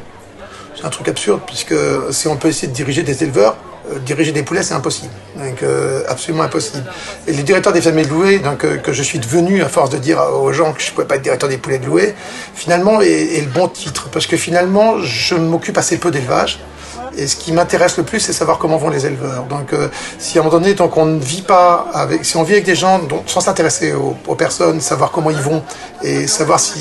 C'est un truc absurde puisque si on peut essayer de diriger des éleveurs, diriger des poulets c'est impossible, donc absolument impossible. Et les directeurs des familles de louées, donc que je suis devenu à force de dire aux gens que je ne pouvais pas être directeur des poulets de louées, finalement est le bon titre parce que finalement je m'occupe assez peu d'élevage. Et ce qui m'intéresse le plus, c'est savoir comment vont les éleveurs. Donc, si à un moment donné, donc on ne vit pas avec, si on vit avec des gens sans s'intéresser aux personnes, savoir comment ils vont et savoir si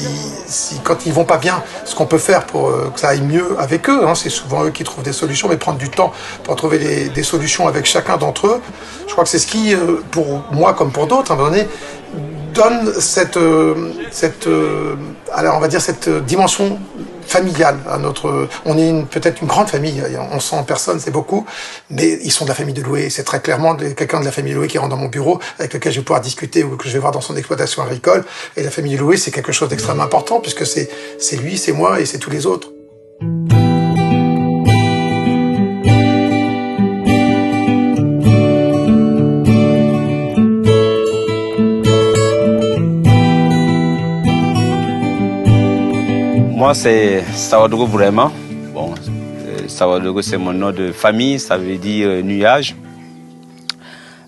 quand ils vont pas bien, ce qu'on peut faire pour que ça aille mieux avec eux. Hein, c'est souvent eux qui trouvent des solutions, mais prendre du temps pour trouver des solutions avec chacun d'entre eux. Je crois que c'est ce qui, pour moi comme pour d'autres, à un moment donné, donne alors on va dire cette dimension familiale à notre. On est peut-être une grande famille, on 100 personnes, c'est beaucoup, mais ils sont de la famille de louée. C'est très clairement quelqu'un de la famille de louée qui rentre dans mon bureau, avec lequel je vais pouvoir discuter ou que je vais voir dans son exploitation agricole. Et la famille de louée, c'est quelque chose d'extrêmement important puisque c'est lui, c'est moi et c'est tous les autres. Moi, c'est Sawadogo vraiment. Bon, Sawadogo, c'est mon nom de famille, ça veut dire nuage.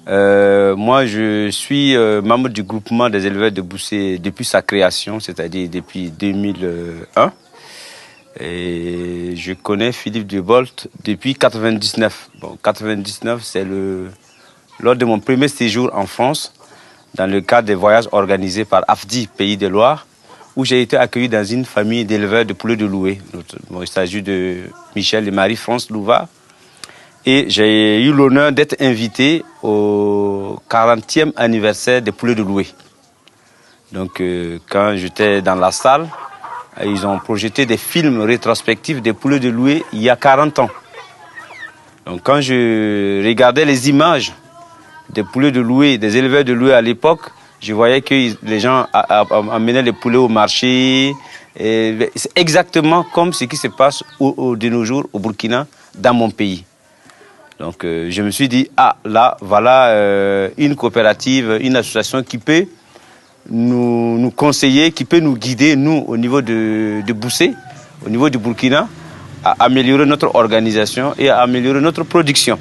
Moi, je suis membre du groupement des éleveurs de Boussé depuis sa création, c'est-à-dire depuis 2001. Et je connais Philippe Diebold depuis 99. Bon, 99, c'est lors de mon premier séjour en France, dans le cadre des voyages organisés par AFDI, Pays de Loire, où j'ai été accueilli dans une famille d'éleveurs de poulets de louée. Bon, il s'agit de Michel et Marie-France Louva. Et j'ai eu l'honneur d'être invité au 40e anniversaire des poulets de louée. Donc, quand j'étais dans la salle, ils ont projeté des films rétrospectifs des poulets de louée il y a 40 ans. Donc, quand je regardais les images des poulets de louée, des éleveurs de louée à l'époque, je voyais que les gens amenaient les poulets au marché. C'est exactement comme ce qui se passe de nos jours au Burkina, dans mon pays. Donc je me suis dit, ah là, voilà une coopérative, une association qui peut nous conseiller, qui peut nous guider, nous, au niveau de Boussé, au niveau du Burkina, à améliorer notre organisation et à améliorer notre production.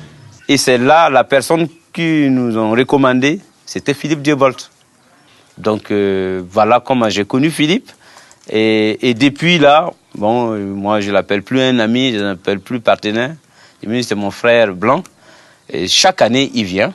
Et c'est là la personne qui nous ont recommandé, c'était Philippe Diebold. Donc voilà comment j'ai connu Philippe. Et depuis là, bon, moi je ne l'appelle plus un ami, je ne l'appelle plus partenaire. C'est mon frère blanc. Et chaque année, il vient.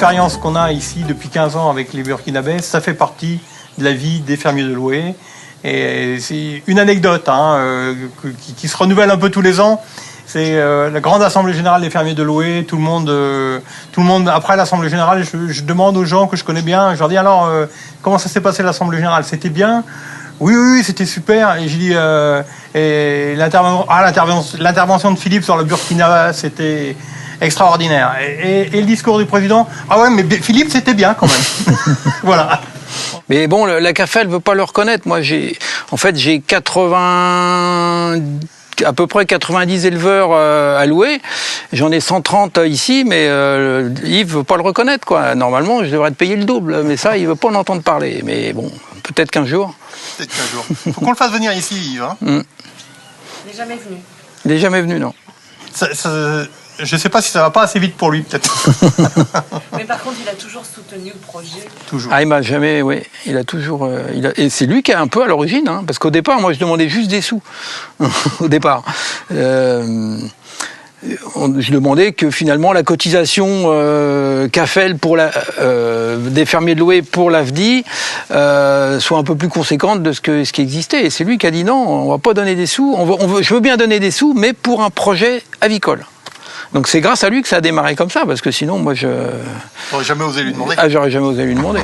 l'expérience qu'on a ici depuis 15 ans avec les Burkinabés, ça fait partie de la vie des fermiers de Loué. Et c'est une anecdote qui se renouvelle un peu tous les ans. C'est la grande assemblée générale des fermiers de Loué. Tout le monde après l'assemblée générale, je demande aux gens que je connais bien, je leur dis alors comment ça s'est passé l'assemblée générale? C'était bien? Oui, c'était super. Et j'ai dit et l'intervention de Philippe sur le Burkina, c'était extraordinaire. Et le discours du président, ah ouais, mais Philippe, c'était bien quand même. Voilà. Mais bon, la CAFE, elle veut pas le reconnaître. Moi, j'ai 90 éleveurs à louer. J'en ai 130 ici, mais Yves veut pas le reconnaître, quoi. Normalement, je devrais te payer le double, mais ça, il veut pas en entendre parler. Mais bon, peut-être qu'un jour. Peut-être qu'un jour. Faut qu'on le fasse venir ici, Yves. Hein. Il n'est jamais venu. Il n'est jamais venu, non. Je sais pas si ça va pas assez vite pour lui, peut-être. Mais par contre, il a toujours soutenu le projet. Toujours. Ah, il m'a jamais, oui. Il a toujours. Et c'est lui qui est un peu à l'origine, hein, parce qu'au départ, moi, je demandais juste des sous. Au départ. Je demandais que finalement la cotisation CAFEL pour des fermiers de Loué pour l'AFDI soit un peu plus conséquente de ce qui existait. Et c'est lui qui a dit non, on va pas donner des sous. Je veux bien donner des sous, mais pour un projet avicole. Donc c'est grâce à lui que ça a démarré comme ça, parce que sinon, moi, j'aurais jamais osé lui demander. Ah, j'aurais jamais osé lui demander.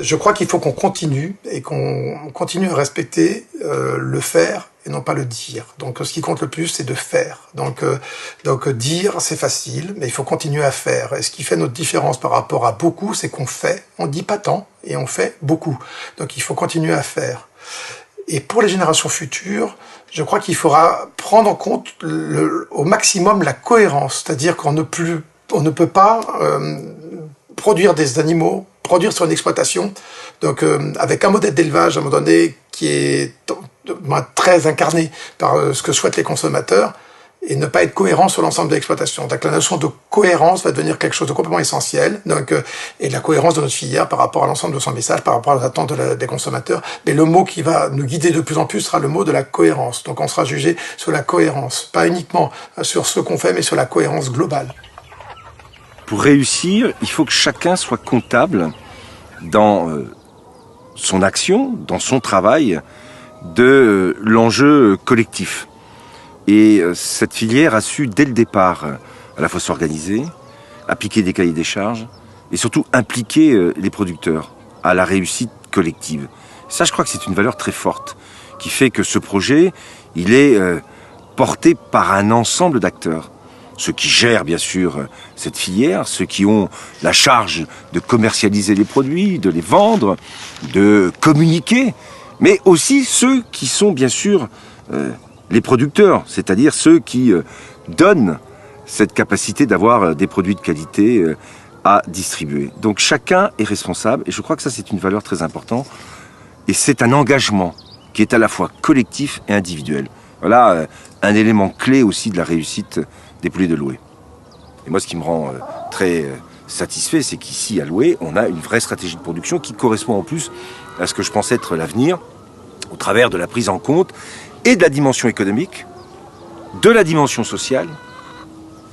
Je crois qu'il faut qu'on continue et qu'on continue à respecter le faire et non pas le dire. Donc ce qui compte le plus, c'est de faire. Donc dire, c'est facile, mais il faut continuer à faire. Et ce qui fait notre différence par rapport à beaucoup, c'est qu'on fait. On dit pas tant et on fait beaucoup. Donc il faut continuer à faire. Et pour les générations futures, je crois qu'il faudra prendre en compte au maximum la cohérence. C'est-à-dire qu'on ne peut pas produire des animaux, produire sur une exploitation, donc avec un modèle d'élevage à un moment donné qui est très incarné par ce que souhaitent les consommateurs, et ne pas être cohérent sur l'ensemble de l'exploitation. Donc la notion de cohérence va devenir quelque chose de complètement essentiel, et la cohérence de notre filière par rapport à l'ensemble de son message, par rapport aux attentes des consommateurs. Mais le mot qui va nous guider de plus en plus sera le mot de la cohérence. Donc on sera jugé sur la cohérence, pas uniquement sur ce qu'on fait, mais sur la cohérence globale. Pour réussir, il faut que chacun soit comptable dans son action, dans son travail, de l'enjeu collectif. Et cette filière a su, dès le départ, à la fois s'organiser, appliquer des cahiers des charges, et surtout impliquer les producteurs à la réussite collective. Ça, je crois que c'est une valeur très forte, qui fait que ce projet, il est porté par un ensemble d'acteurs. Ceux qui gèrent bien sûr cette filière, ceux qui ont la charge de commercialiser les produits, de les vendre, de communiquer, mais aussi ceux qui sont bien sûr les producteurs, c'est-à-dire ceux qui donnent cette capacité d'avoir des produits de qualité à distribuer. Donc chacun est responsable, et je crois que ça c'est une valeur très importante, et c'est un engagement qui est à la fois collectif et individuel. Voilà un élément clé aussi de la réussite des poulets de Loué. Et moi, ce qui me rend très satisfait, c'est qu'ici, à Loué, on a une vraie stratégie de production qui correspond en plus à ce que je pense être l'avenir, au travers de la prise en compte et de la dimension économique, de la dimension sociale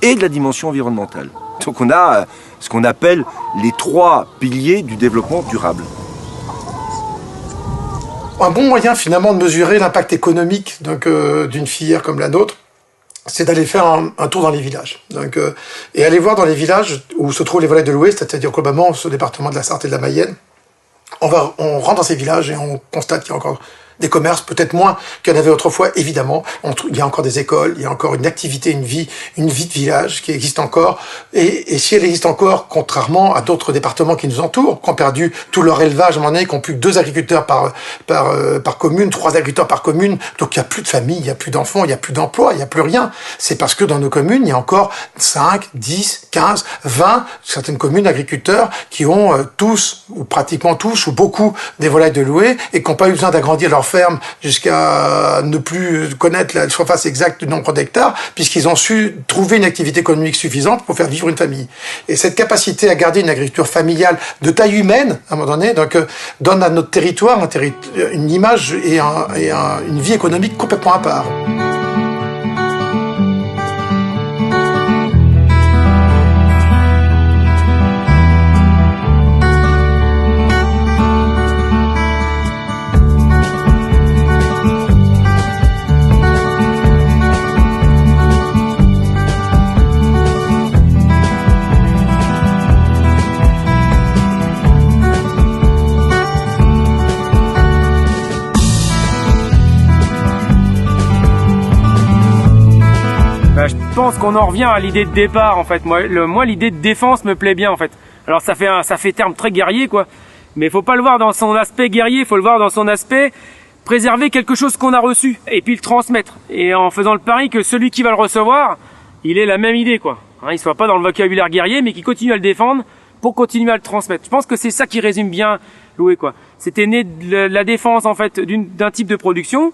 et de la dimension environnementale. Donc on a ce qu'on appelle les 3 piliers du développement durable. Un bon moyen finalement de mesurer l'impact économique d'une filière comme la nôtre, c'est d'aller faire un tour dans les villages. Et aller voir dans les villages où se trouvent les volailles de Loué, c'est-à-dire globalement ce département de la Sarthe et de la Mayenne. On rentre dans ces villages et on constate qu'il y a encore des commerces, peut-être moins qu'il y en avait autrefois, évidemment. Il y a encore des écoles, il y a encore une activité, une vie de village qui existe encore. Et si elle existe encore, contrairement à d'autres départements qui nous entourent, qui ont perdu tout leur élevage à un moment donné, qui n'ont plus que 2 agriculteurs par commune, 3 agriculteurs par commune, donc il n'y a plus de famille, il n'y a plus d'enfants, il n'y a plus d'emploi, il n'y a plus rien. C'est parce que dans nos communes, il y a encore 5, 10, 15, 20, certaines communes agriculteurs qui ont tous, ou pratiquement tous, ou beaucoup des volailles de Loué, et qui n'ont pas eu besoin d'agrandir leur leur ferme jusqu'à ne plus connaître la surface exacte du nombre d'hectares, puisqu'ils ont su trouver une activité économique suffisante pour faire vivre une famille. Et cette capacité à garder une agriculture familiale de taille humaine, à un moment donné, donc, donne à notre territoire une image et une vie économique complètement à part. Je pense qu'on en revient à l'idée de départ en fait. Moi l'idée de défense me plaît bien en fait. Alors ça fait terme très guerrier quoi. Mais il faut pas le voir dans son aspect guerrier, il faut le voir dans son aspect préserver quelque chose qu'on a reçu et puis le transmettre. Et en faisant le pari que celui qui va le recevoir, il ait la même idée quoi. Il soit pas dans le vocabulaire guerrier mais qu'il continue à le défendre pour continuer à le transmettre. Je pense que c'est ça qui résume bien Loué quoi. C'était né de la défense en fait d'un type de production.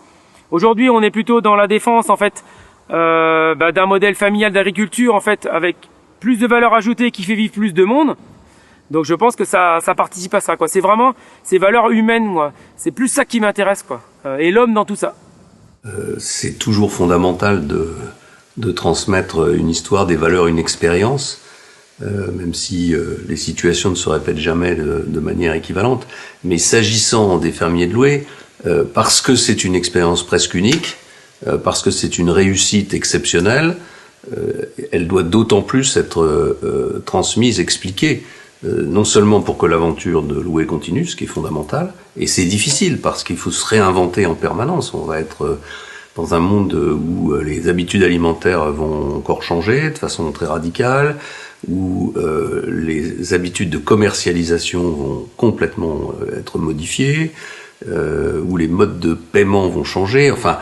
Aujourd'hui on est plutôt dans la défense en fait d'un modèle familial d'agriculture en fait avec plus de valeur ajoutée qui fait vivre plus de monde. Donc je pense que ça participe à ça quoi. C'est vraiment ces valeurs humaines moi. C'est plus ça qui m'intéresse quoi. Et l'homme dans tout ça. C'est toujours fondamental de transmettre une histoire, des valeurs, une expérience, même si les situations ne se répètent jamais de manière équivalente. Mais s'agissant des fermiers de Loué, parce que c'est une expérience presque unique, parce que c'est une réussite exceptionnelle, elle doit d'autant plus être transmise, expliquée, non seulement pour que l'aventure de Loué continue, ce qui est fondamental, et c'est difficile parce qu'il faut se réinventer en permanence. On va être dans un monde où les habitudes alimentaires vont encore changer de façon très radicale, où les habitudes de commercialisation vont complètement être modifiées, où les modes de paiement vont changer, enfin,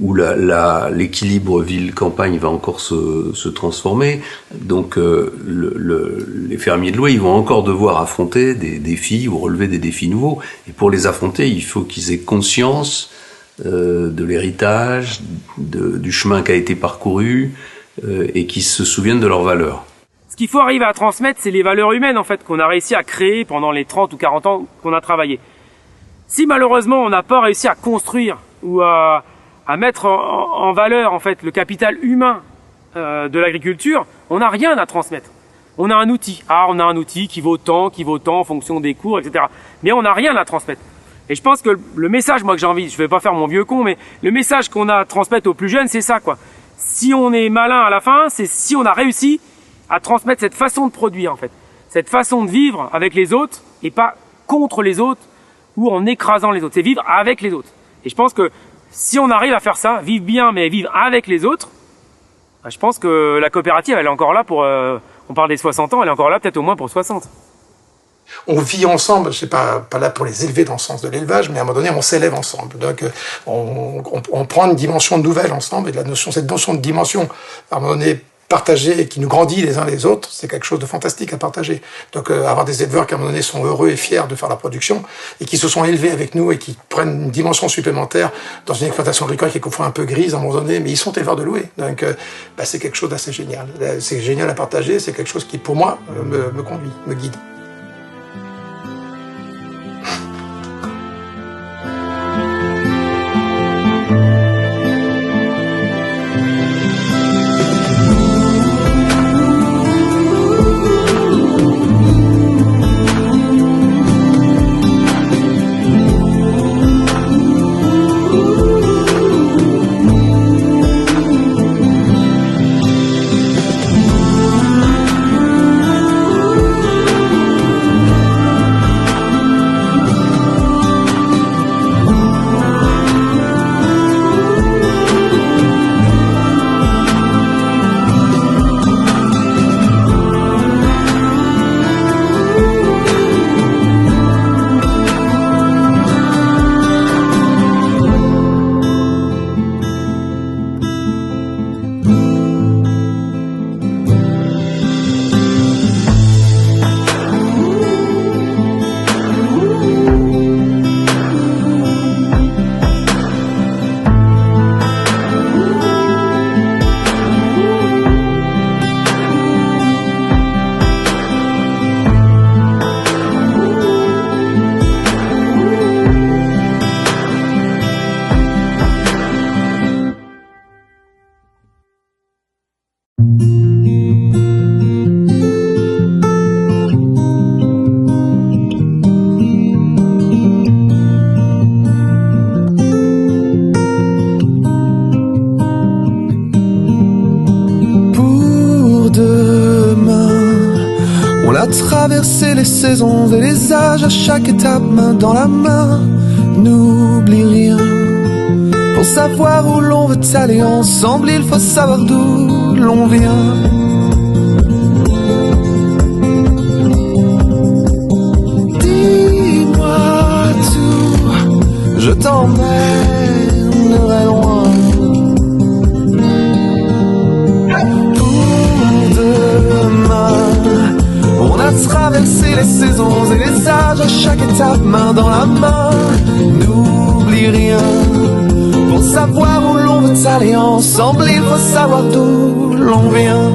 où l'équilibre ville-campagne va encore se transformer. Donc les fermiers de Loué, ils vont encore devoir affronter des défis ou relever des défis nouveaux. Et pour les affronter, il faut qu'ils aient conscience de l'héritage, du chemin qui a été parcouru, et qu'ils se souviennent de leurs valeurs. Ce qu'il faut arriver à transmettre, c'est les valeurs humaines en fait qu'on a réussi à créer pendant les 30 ou 40 ans qu'on a travaillé. Si malheureusement on n'a pas réussi à construire ou à mettre en valeur en fait le capital humain de l'agriculture, on n'a rien à transmettre. On a un outil. On a un outil qui vaut tant en fonction des cours, etc. Mais on n'a rien à transmettre. Et je pense que le message, moi que j'ai envie, je vais pas faire mon vieux con, mais le message qu'on a à transmettre aux plus jeunes, c'est ça quoi. Si on est malin à la fin, c'est si on a réussi à transmettre cette façon de produire en fait, cette façon de vivre avec les autres et pas contre les autres ou en écrasant les autres. C'est vivre avec les autres. Et je pense que si on arrive à faire ça, vivre bien mais vivre avec les autres, je pense que la coopérative elle est encore là pour, on parle des 60 ans, elle est encore là peut-être au moins pour 60. On vit ensemble, je sais pas là pour les élever dans le sens de l'élevage, mais à un moment donné on s'élève ensemble. Donc on prend une dimension nouvelle ensemble, et cette notion de dimension, à un moment donné, partagée et qui nous grandit les uns les autres, c'est quelque chose de fantastique à partager. Donc avoir des éleveurs qui à un moment donné sont heureux et fiers de faire la production et qui se sont élevés avec nous et qui prennent une dimension supplémentaire dans une exploitation agricole qui est quelquefois un peu grise à un moment donné, mais ils sont éleveurs de Loué. Donc c'est quelque chose d'assez génial. C'est génial à partager, c'est quelque chose qui pour moi me conduit, me guide. traverser les saisons et les âges à chaque étape, main dans la main. N'oublie rien. Pour savoir où l'on veut aller ensemble, il faut savoir d'où l'on vient. Dis-moi tout, je t'emmènerai loin. On a traversé les saisons et les âges à chaque étape, main dans la main. N'oublie rien. Pour savoir où l'on veut aller ensemble, il faut savoir d'où l'on vient.